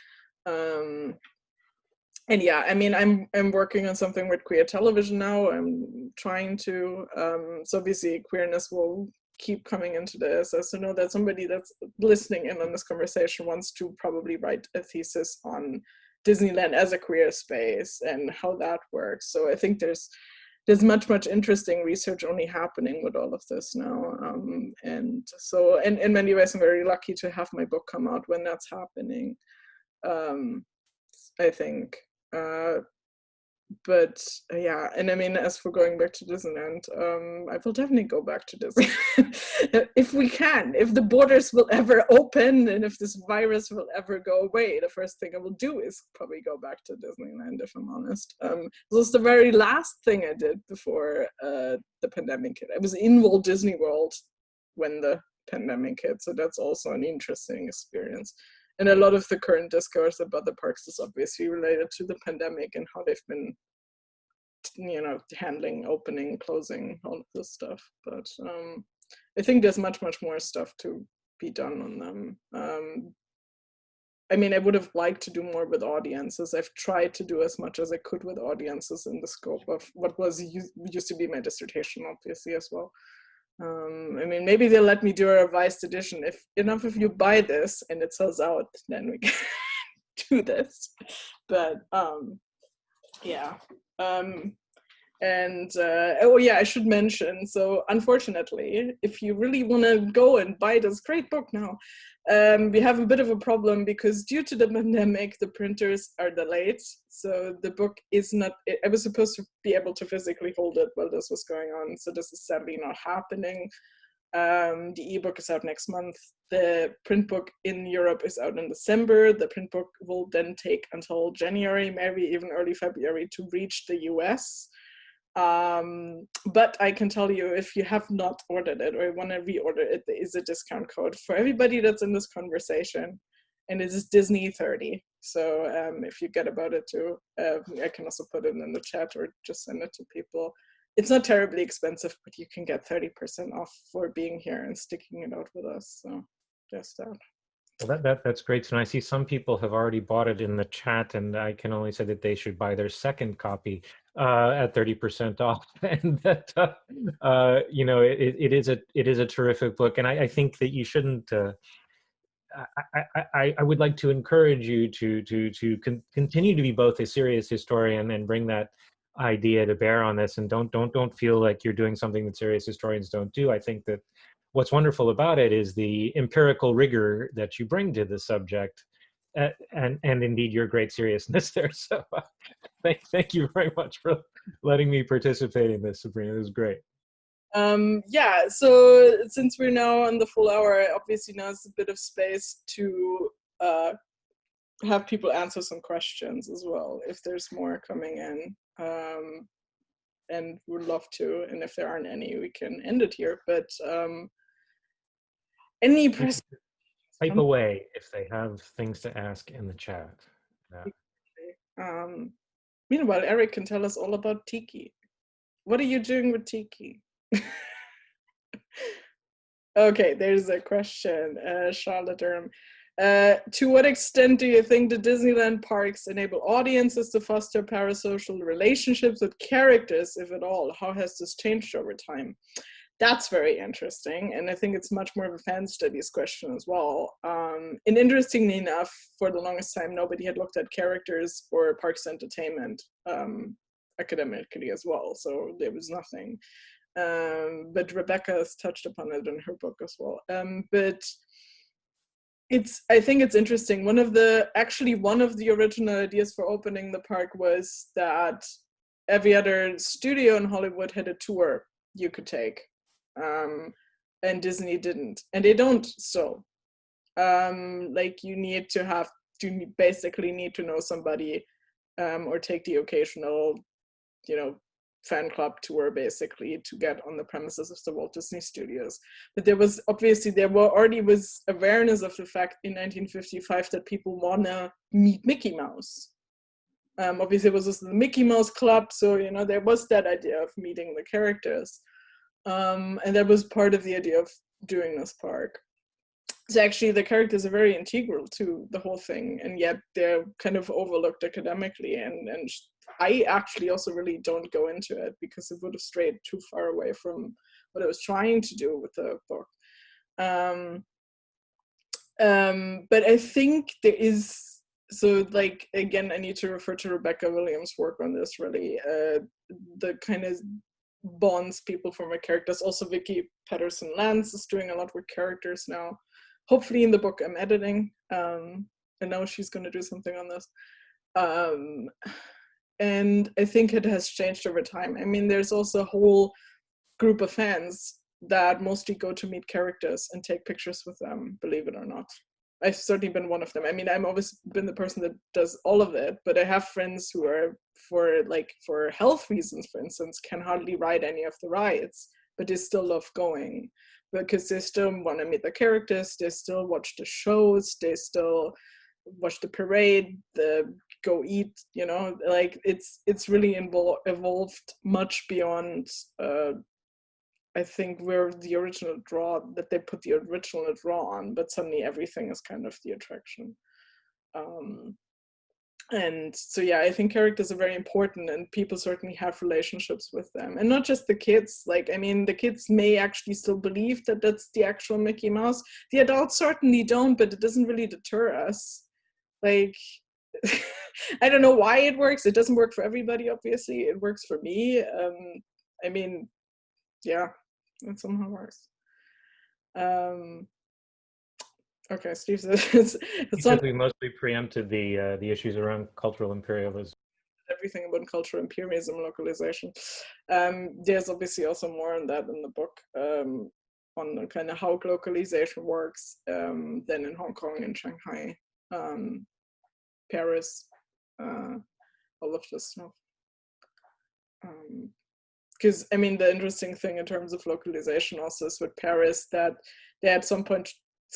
And yeah, I mean, I'm working on something with queer television now. I'm trying to, so obviously queerness will keep coming into this. I also know that somebody that's listening in on this conversation wants to probably write a thesis on Disneyland as a queer space and how that works. So I think there's much interesting research only happening with all of this now. And so in many ways, I'm very lucky to have my book come out when that's happening. I think. But yeah, and I mean, as for going back to Disneyland, I will definitely go back to Disneyland if we can, if the borders will ever open and if this virus will ever go away. The first thing I will do is probably go back to Disneyland, if I'm honest. This was the very last thing I did before the pandemic hit. I was in Walt Disney World when the pandemic hit, so that's also an interesting experience. And a lot of the current discourse about the parks is obviously related to the pandemic and how they've been, handling, opening, closing, all of this stuff. But I think there's much more stuff to be done on them. I mean, I would have liked to do more with audiences. I've tried to do as much as I could with audiences in the scope of what used to be my dissertation, obviously, as well. I mean, maybe they'll let me do a revised edition. If you buy this and it sells out, then we can do this. But yeah. Oh yeah, I should mention, so unfortunately, if you really want to go and buy this great book now, we have a bit of a problem because due to the pandemic, the printers are delayed. So the book is not, I was supposed to be able to physically hold it while this was going on. So this is sadly not happening. The ebook is out next month. The print book in Europe is out in December. The print book will then take until January, maybe even early February to reach the US. But I can tell you, if you have not ordered it or want to reorder it, there is a discount code for everybody that's in this conversation, and it is Disney 30. So if you get about it too, I can also put it in the chat or just send it to people. It's not terribly expensive, but you can get 30% off for being here and sticking it out with us. So just that. Well, that's great. And I see some people have already bought it in the chat, and I can only say that they should buy their second copy at 30% off. And that it is a terrific book, and I think that you shouldn't. I would like to encourage you to continue to be both a serious historian and bring that idea to bear on this, and don't feel like you're doing something that serious historians don't do. I think that what's wonderful about it is the empirical rigor that you bring to the subject, and indeed your great seriousness there. So thank you very much for letting me participate in this, Sabrina. It was great. Yeah, so since we're now on the full hour, obviously now is a bit of space to have people answer some questions as well, if there's more coming in. And would love to, and if there aren't any, we can end it here. But any press type away if they have things to ask in the chat. Meanwhile, Eric can tell us all about Tiki. What are you doing with Tiki? Okay, there's a question, Charlotte Durham. To what extent do you think the Disneyland parks enable audiences to foster parasocial relationships with characters, if at all? How has this changed over time? That's very interesting, and I think it's much more of a fan studies question as well. And interestingly enough, for the longest time, nobody had looked at characters or parks entertainment academically as well, so there was nothing. But Rebecca has touched upon it in her book as well. But I think it's interesting. One of the original ideas for opening the park was that every other studio in Hollywood had a tour you could take, and Disney didn't, and they don't. So, like you basically need to know somebody, or take the occasional, fan club tour basically to get on the premises of the Walt Disney Studios. But there already was awareness of the fact in 1955 that people wanna meet Mickey Mouse. Obviously, it was also the Mickey Mouse Club, so there was that idea of meeting the characters, and that was part of the idea of doing this park. So actually, the characters are very integral to the whole thing, and yet they're kind of overlooked academically. And I actually also really don't go into it because it would have strayed too far away from what I was trying to do with the book. But I think there is, so like, again, I need to refer to Rebecca Williams' work on this, really, the kind of bonds people from her characters. Also, Vicky Patterson-Lance is doing a lot with characters now. Hopefully in the book I'm editing, and now she's going to do something on this. And I think it has changed over time. I mean, there's also a whole group of fans that mostly go to meet characters and take pictures with them, believe it or not. I've certainly been one of them. I mean, I've always been the person that does all of it, but I have friends who are, for health reasons, for instance, can hardly ride any of the rides, but they still love going because they still want to meet the characters, they still watch the shows, they still watch the parade, go eat, like it's really evolved much beyond I think where the original draw, that they put the original draw on, but suddenly everything is kind of the attraction. And so, yeah, I think characters are very important, and people certainly have relationships with them. And not just the kids. Like, I mean, the kids may actually still believe that that's the actual Mickey Mouse. The adults certainly don't, but it doesn't really deter us. Like, I don't know why it works. It doesn't work for everybody, obviously. It works for me. I mean, yeah, it somehow works. Okay, Steve says it's because we mostly preempted the issues around cultural imperialism. Everything about cultural imperialism, localization. There's obviously also more on that in the book, on kind of how localization works, than in Hong Kong and Shanghai, Paris, all of this stuff. Because I mean, the interesting thing in terms of localization also is with Paris that they at some point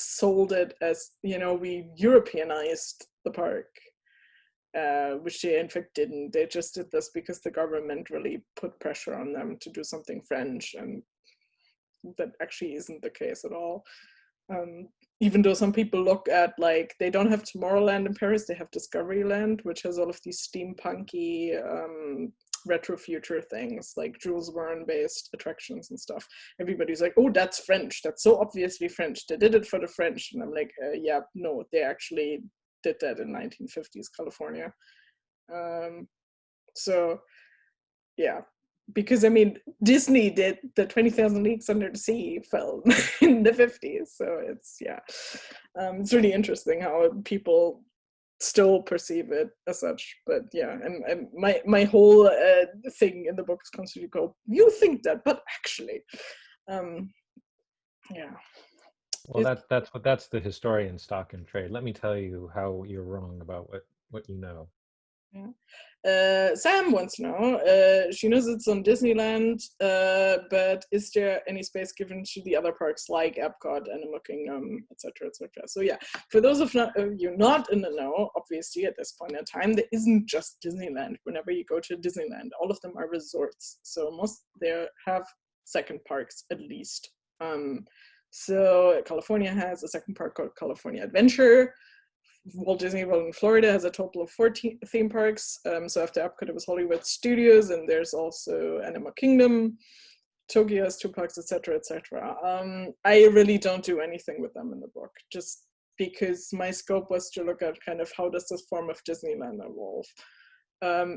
sold it as, we Europeanized the park, which they in fact didn't. They just did this because the government really put pressure on them to do something French, and that actually isn't the case at all. Even though some people look at, like, they don't have Tomorrowland in Paris, they have Discoveryland, which has all of these steampunky, retro future things, like Jules Verne based attractions and stuff. Everybody's like, oh, that's French, that's so obviously French, they did it for the French. And I'm like, yeah, no, they actually did that in 1950s California. So yeah, because I mean, Disney did the 20,000 Leagues Under the Sea film in the 50s, so it's, yeah, it's really interesting how people still perceive it as such. But yeah, and my whole thing in the book is constantly go, you think that, but actually, yeah. Well, that's the historian stock and trade. Let me tell you how you're wrong about what you know. Yeah. Sam wants to know, she knows it's on Disneyland, but is there any space given to the other parks like Epcot, Animal Kingdom, etc., etc.? So yeah, for those of you not in the know, obviously at this point in time, there isn't just Disneyland. Whenever you go to Disneyland, all of them are resorts. So most there have second parks at least. So California has a second park called California Adventure. Walt Disney World in Florida has a total of 14 theme parks. So after Epcot, it was Hollywood Studios, and there's also Animal Kingdom. Tokyo has 2 parks, etc., etc. I really don't do anything with them in the book, just because my scope was to look at kind of how does this form of Disneyland evolve.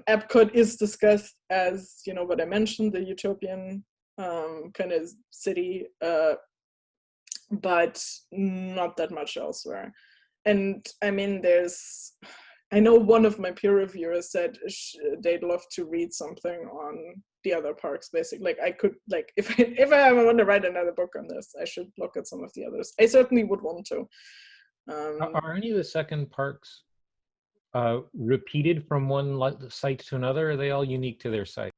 Epcot is discussed as, what I mentioned, the utopian kind of city, but not that much elsewhere. And I mean, I know one of my peer reviewers said they'd love to read something on the other parks, basically. Like, I could, like, if I ever want to write another book on this, I should look at some of the others. I certainly would want to. Are any of the second parks repeated from one site to another, or are they all unique to their site?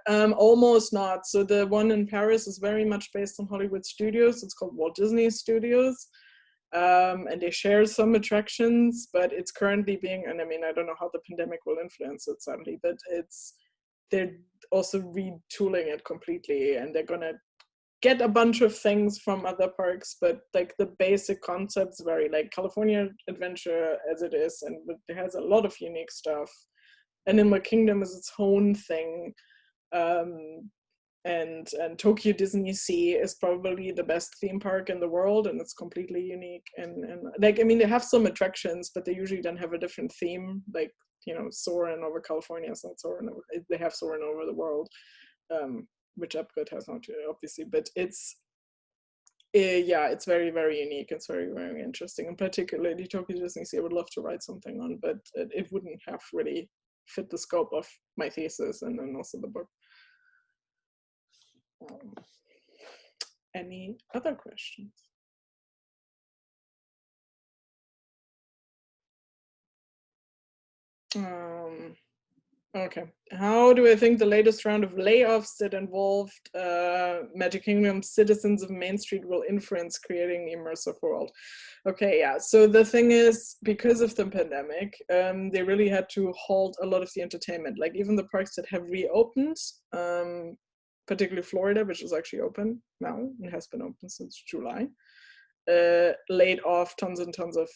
Almost not. So the one in Paris is very much based on Hollywood Studios. It's called Walt Disney Studios. And they share some attractions, but it's currently being, and I mean, I don't know how the pandemic will influence it sadly, but they're also retooling it completely, and they're gonna get a bunch of things from other parks, but like the basic concepts very like California Adventure as it is, and it has a lot of unique stuff. Animal Kingdom is its own thing. And Tokyo Disneysea is probably the best theme park in the world, and it's completely unique. And like, I mean, they have some attractions, but they usually don't have a different theme. Like, you know, Soarin' over California is not Soarin' over, they have Soarin' over the world, which Epcot has not, obviously. But it's, yeah, it's very, very unique. It's very, very interesting. And particularly Tokyo Disneysea I would love to write something on, but it wouldn't have really fit the scope of my thesis and then also the book. Any other questions? Okay. How do I think the latest round of layoffs that involved Magic Kingdom's citizens of Main Street will influence creating the immersive world? Okay, yeah. So the thing is, because of the pandemic, they really had to halt a lot of the entertainment. Like even the parks that have reopened, particularly Florida, which is actually open now and has been open since July, laid off tons and tons of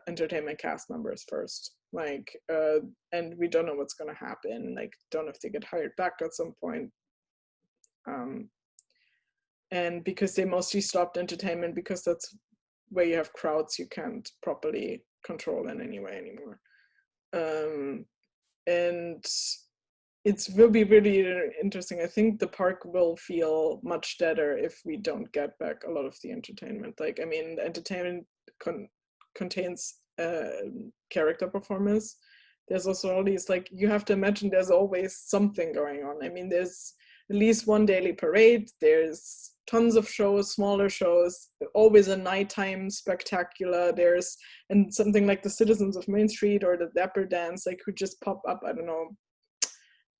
entertainment cast members first. Like, and we don't know what's going to happen. Like, don't know if they get hired back at some point. And because they mostly stopped entertainment, because that's where you have crowds you can't properly control in any way anymore. And it will be really interesting. I think the park will feel much deader if we don't get back a lot of the entertainment. Like, I mean, the entertainment contains character performance. There's also all these, like, you have to imagine there's always something going on. I mean, there's at least one daily parade. There's tons of shows, smaller shows, always a nighttime spectacular. There's, and something like the Citizens of Main Street or the Dapper Dance, like, could just pop up, I don't know,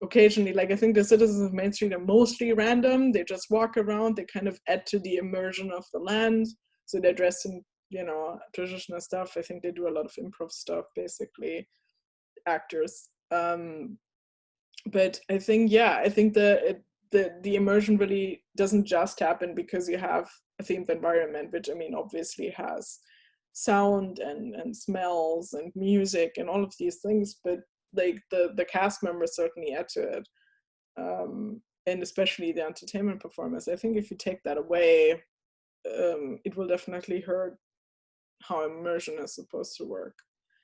occasionally. Like, I think the Citizens of Main Street are mostly random. They just walk around, they kind of add to the immersion of the land. So they're dressed in, you know, traditional stuff. I think they do a lot of improv stuff, basically, actors. But I think, yeah, I think the immersion really doesn't just happen because you have a themed environment, which, I mean, obviously has sound and smells and music and all of these things, but like the cast members certainly add to it, and especially the entertainment performance. I think if you take that away, it will definitely hurt how immersion is supposed to work.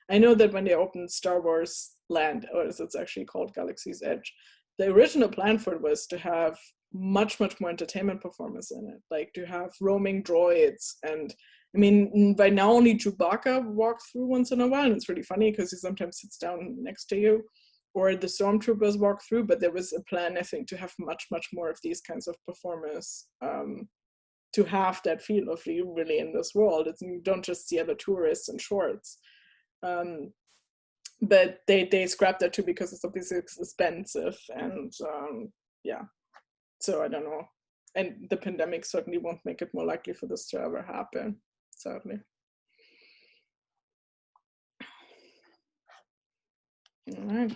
I know that when they opened Star Wars Land, or as it's actually called, Galaxy's Edge, the original plan for it was to have much more entertainment performance in it, like to have roaming droids. And I mean, by now only Chewbacca walks through once in a while, and it's really funny because he sometimes sits down next to you, or the stormtroopers walk through. But there was a plan, I think, to have much more of these kinds of performers, to have that feel of you really in this world. It's, you don't just see other tourists in shorts. But they scrapped that too because it's obviously expensive, and yeah. So I don't know. And the pandemic certainly won't make it more likely for this to ever happen, sadly. All right.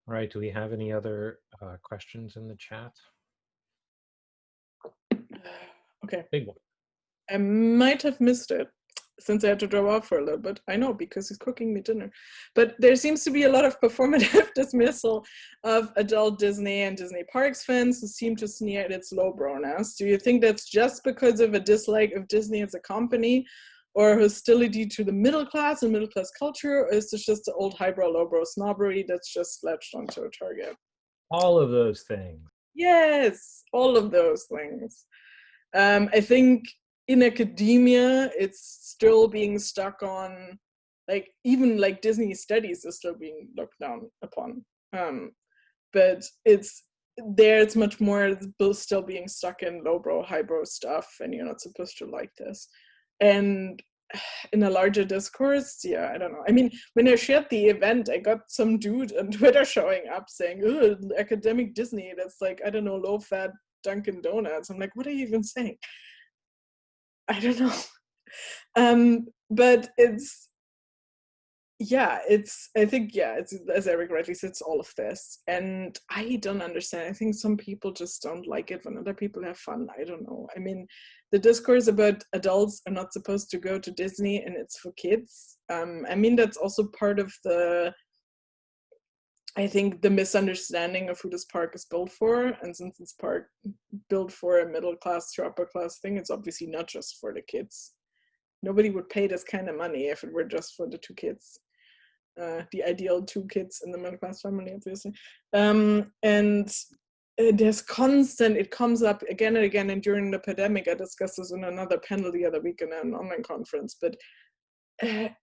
All right, do we have any other questions in the chat? Okay. Big one. I might have missed it since I had to drop off for a little bit. I know, because he's cooking me dinner. But there seems to be a lot of performative dismissal of adult Disney and Disney Parks fans who seem to sneer at its lowbrowness. Do you think that's just because of a dislike of Disney as a company, or hostility to the middle class and middle class culture, or is this just the old highbrow, lowbrow snobbery that's just latched onto a target? All of those things. Yes, all of those things. I think in academia, it's still being stuck on, like, even like Disney studies is still being looked down upon. But it's much more still being stuck in lowbrow, highbrow stuff, and you're not supposed to like this. And in a larger discourse, yeah, I don't know. I mean, when I shared the event, I got some dude on Twitter showing up saying, "Oh, academic Disney, that's like, I don't know, low-fat Dunkin' Donuts." I'm like, what are you even saying? I don't know. But it's, yeah, I think, yeah, it's, as Eric rightly said, it's all of this. And I don't understand. I think some people just don't like it when other people have fun. I don't know. I mean, the discourse about adults are not supposed to go to Disney and it's for kids. I mean, that's also part of the, I think, the misunderstanding of who this park is built for. And since it's park built for a middle class to upper class thing, it's obviously not just for the kids. Nobody would pay this kind of money if it were just for the two kids. The ideal two kids in the middle class family, obviously. And there's constant, it comes up again and again. And during the pandemic, I discussed this in another panel the other week in an online conference, but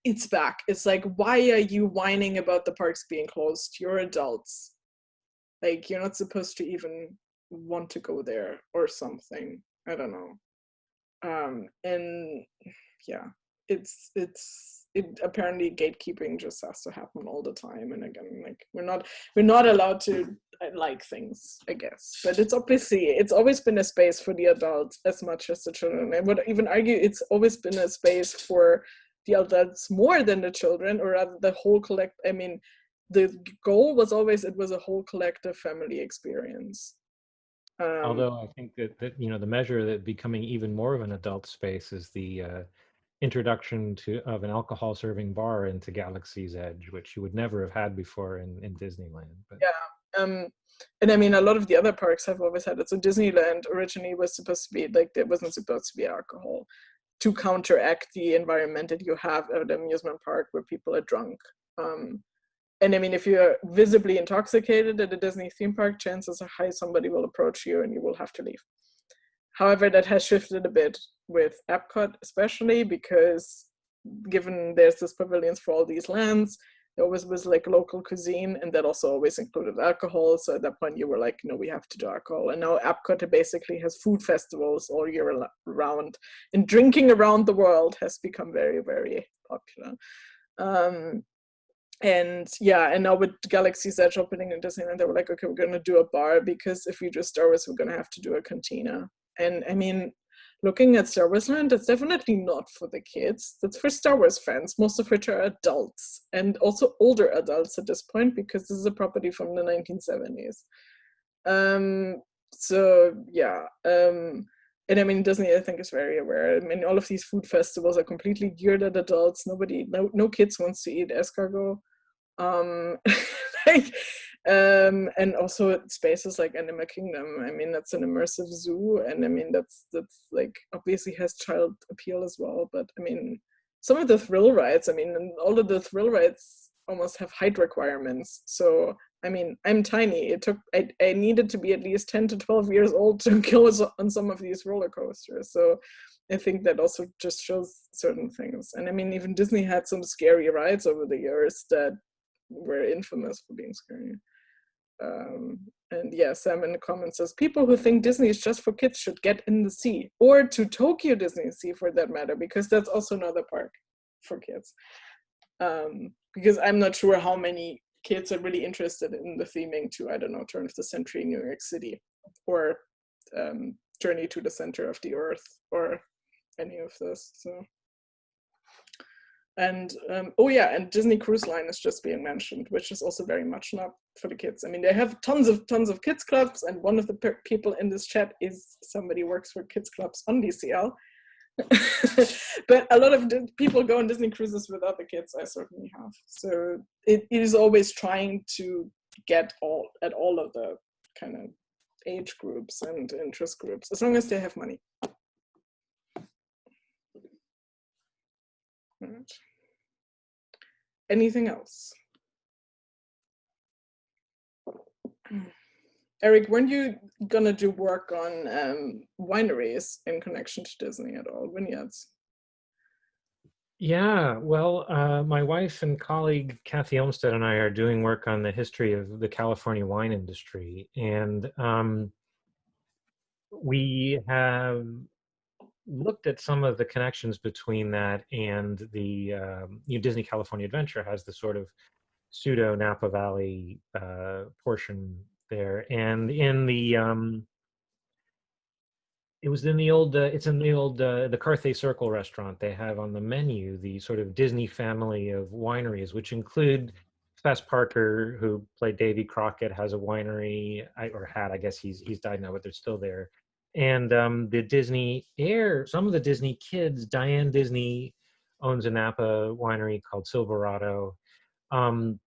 it's back. It's like, why are you whining about the parks being closed? You're adults. Like, you're not supposed to even want to go there or something. I don't know. And yeah, it apparently gatekeeping just has to happen all the time. And again, like, we're not allowed to like things, I guess. But it's always been a space for the adults as much as the children. I would even argue it's always been a space for the adults more than the children, or rather the whole I mean, the goal was always, it was a whole collective family experience. Although I think that the measure that becoming even more of an adult space is the introduction of an alcohol serving bar into Galaxy's Edge, which you would never have had before in Disneyland. But yeah, and I mean, a lot of the other parks have always had it. So Disneyland originally was supposed to be like, there wasn't supposed to be alcohol, to counteract the environment that you have at an amusement park where people are drunk. And I mean, if you're visibly intoxicated at a Disney theme park, chances are high somebody will approach you and you will have to leave. However, that has shifted a bit with Epcot, especially because given there's this pavilions for all these lands, there always was like local cuisine, and that also always included alcohol. So at that point you were like, no, we have to do alcohol. And now Epcot basically has food festivals all year round, and drinking around the world has become very, very popular. And yeah, and now with Galaxy's Edge opening in Disneyland, they were like, okay, we're going to do a bar, because if we do Star Wars, we're going to have to do a cantina. And I mean, looking at Star Wars Land, it's definitely not for the kids. That's for Star Wars fans, most of which are adults, and also older adults at this point, because this is a property from the 1970s. So yeah, and I mean, Disney, I think, is very aware. I mean, all of these food festivals are completely geared at adults. No kids wants to eat escargot. Like, and also spaces like Animal Kingdom. I mean, that's an immersive zoo, and I mean, that's like obviously has child appeal as well. But I mean, some of the thrill rides, I mean, and all of the thrill rides almost have height requirements. So I mean, I'm tiny. I needed to be at least 10 to 12 years old to go on some of these roller coasters. So I think that also just shows certain things. And I mean, even Disney had some scary rides over the years that were infamous for being scary. And yeah, Sam in the comments says, people who think Disney is just for kids should get in the sea, or to Tokyo Disneysea for that matter, because that's also another park for kids. Because I'm not sure how many kids are really interested in the theming to, I don't know, Turn of the Century New York City, or Journey to the Center of the Earth, or any of this. So, and oh yeah, and Disney Cruise Line is just being mentioned, which is also very much not for the kids. I mean, they have tons of kids clubs, and one of the people in this chat is somebody who works for kids clubs on DCL. But a lot of people go on Disney cruises without the kids. I certainly have. So it is always trying to get at all of the kind of age groups and interest groups, as long as they have money. Right. Anything else? Eric, weren't you gonna do work on wineries in connection to Disney at all? Vineyards? yeah, well, my wife and colleague Kathy Olmsted and I are doing work on the history of the California wine industry, and we have looked at some of the connections between that and the Disney California Adventure has the sort of pseudo Napa Valley portion there, and in the It was in the old, it's in the old, the Carthay Circle restaurant. They have on the menu the sort of Disney family of wineries, which include Fess Parker, who played Davy Crockett, has a winery, or had, I guess he's died now, but they're still there. And the Disney heir, some of the Disney kids, Diane Disney owns a Napa winery called Silverado. Um,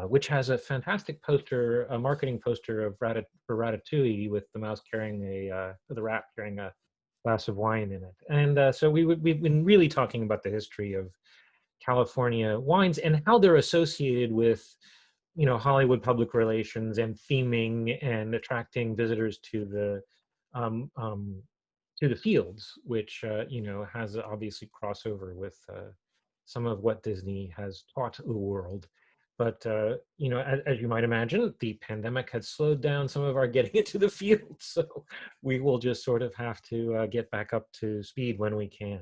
which has a fantastic poster, a marketing poster of for Ratatouille with the mouse carrying the rat carrying a glass of wine in it. And so we've been really talking about the history of California wines and how they're associated with, Hollywood public relations and theming and attracting visitors um, um, to the fields, which has obviously crossover with some of what Disney has taught the world. But as you might imagine, the pandemic had slowed down some of our getting into the field, so we will just sort of have to get back up to speed when we can.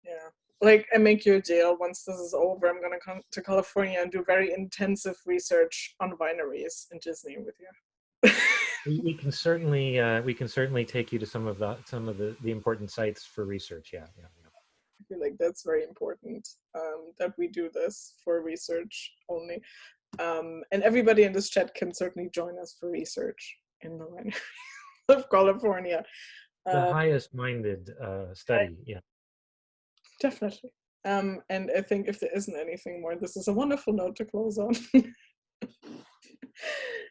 Yeah, like I make you a deal. Once this is over, I'm gonna come to California and do very intensive research on wineries in Disney with you. We can certainly take you to some of the important sites for research. Yeah, yeah, yeah. I feel like that's very important, that we do this for research only. And everybody in this chat can certainly join us for research in the winery of California. The highest minded study. Yeah. Definitely. And I think if there isn't anything more, this is a wonderful note to close on.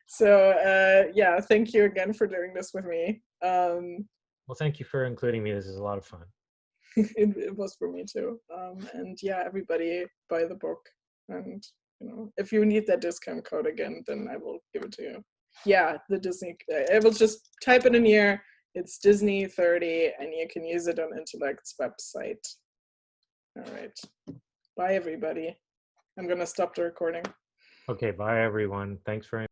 So yeah, thank you again for doing this with me. Well, thank you for including me. This is a lot of fun. It was for me too. And yeah, everybody buy the book. And if you need that discount code again, then I will give it to you. Yeah, the Disney. I will just type it in here. It's Disney 30, and you can use it on Intellect's website. All right. Bye, everybody. I'm gonna stop the recording. Okay, bye everyone. Thanks very much.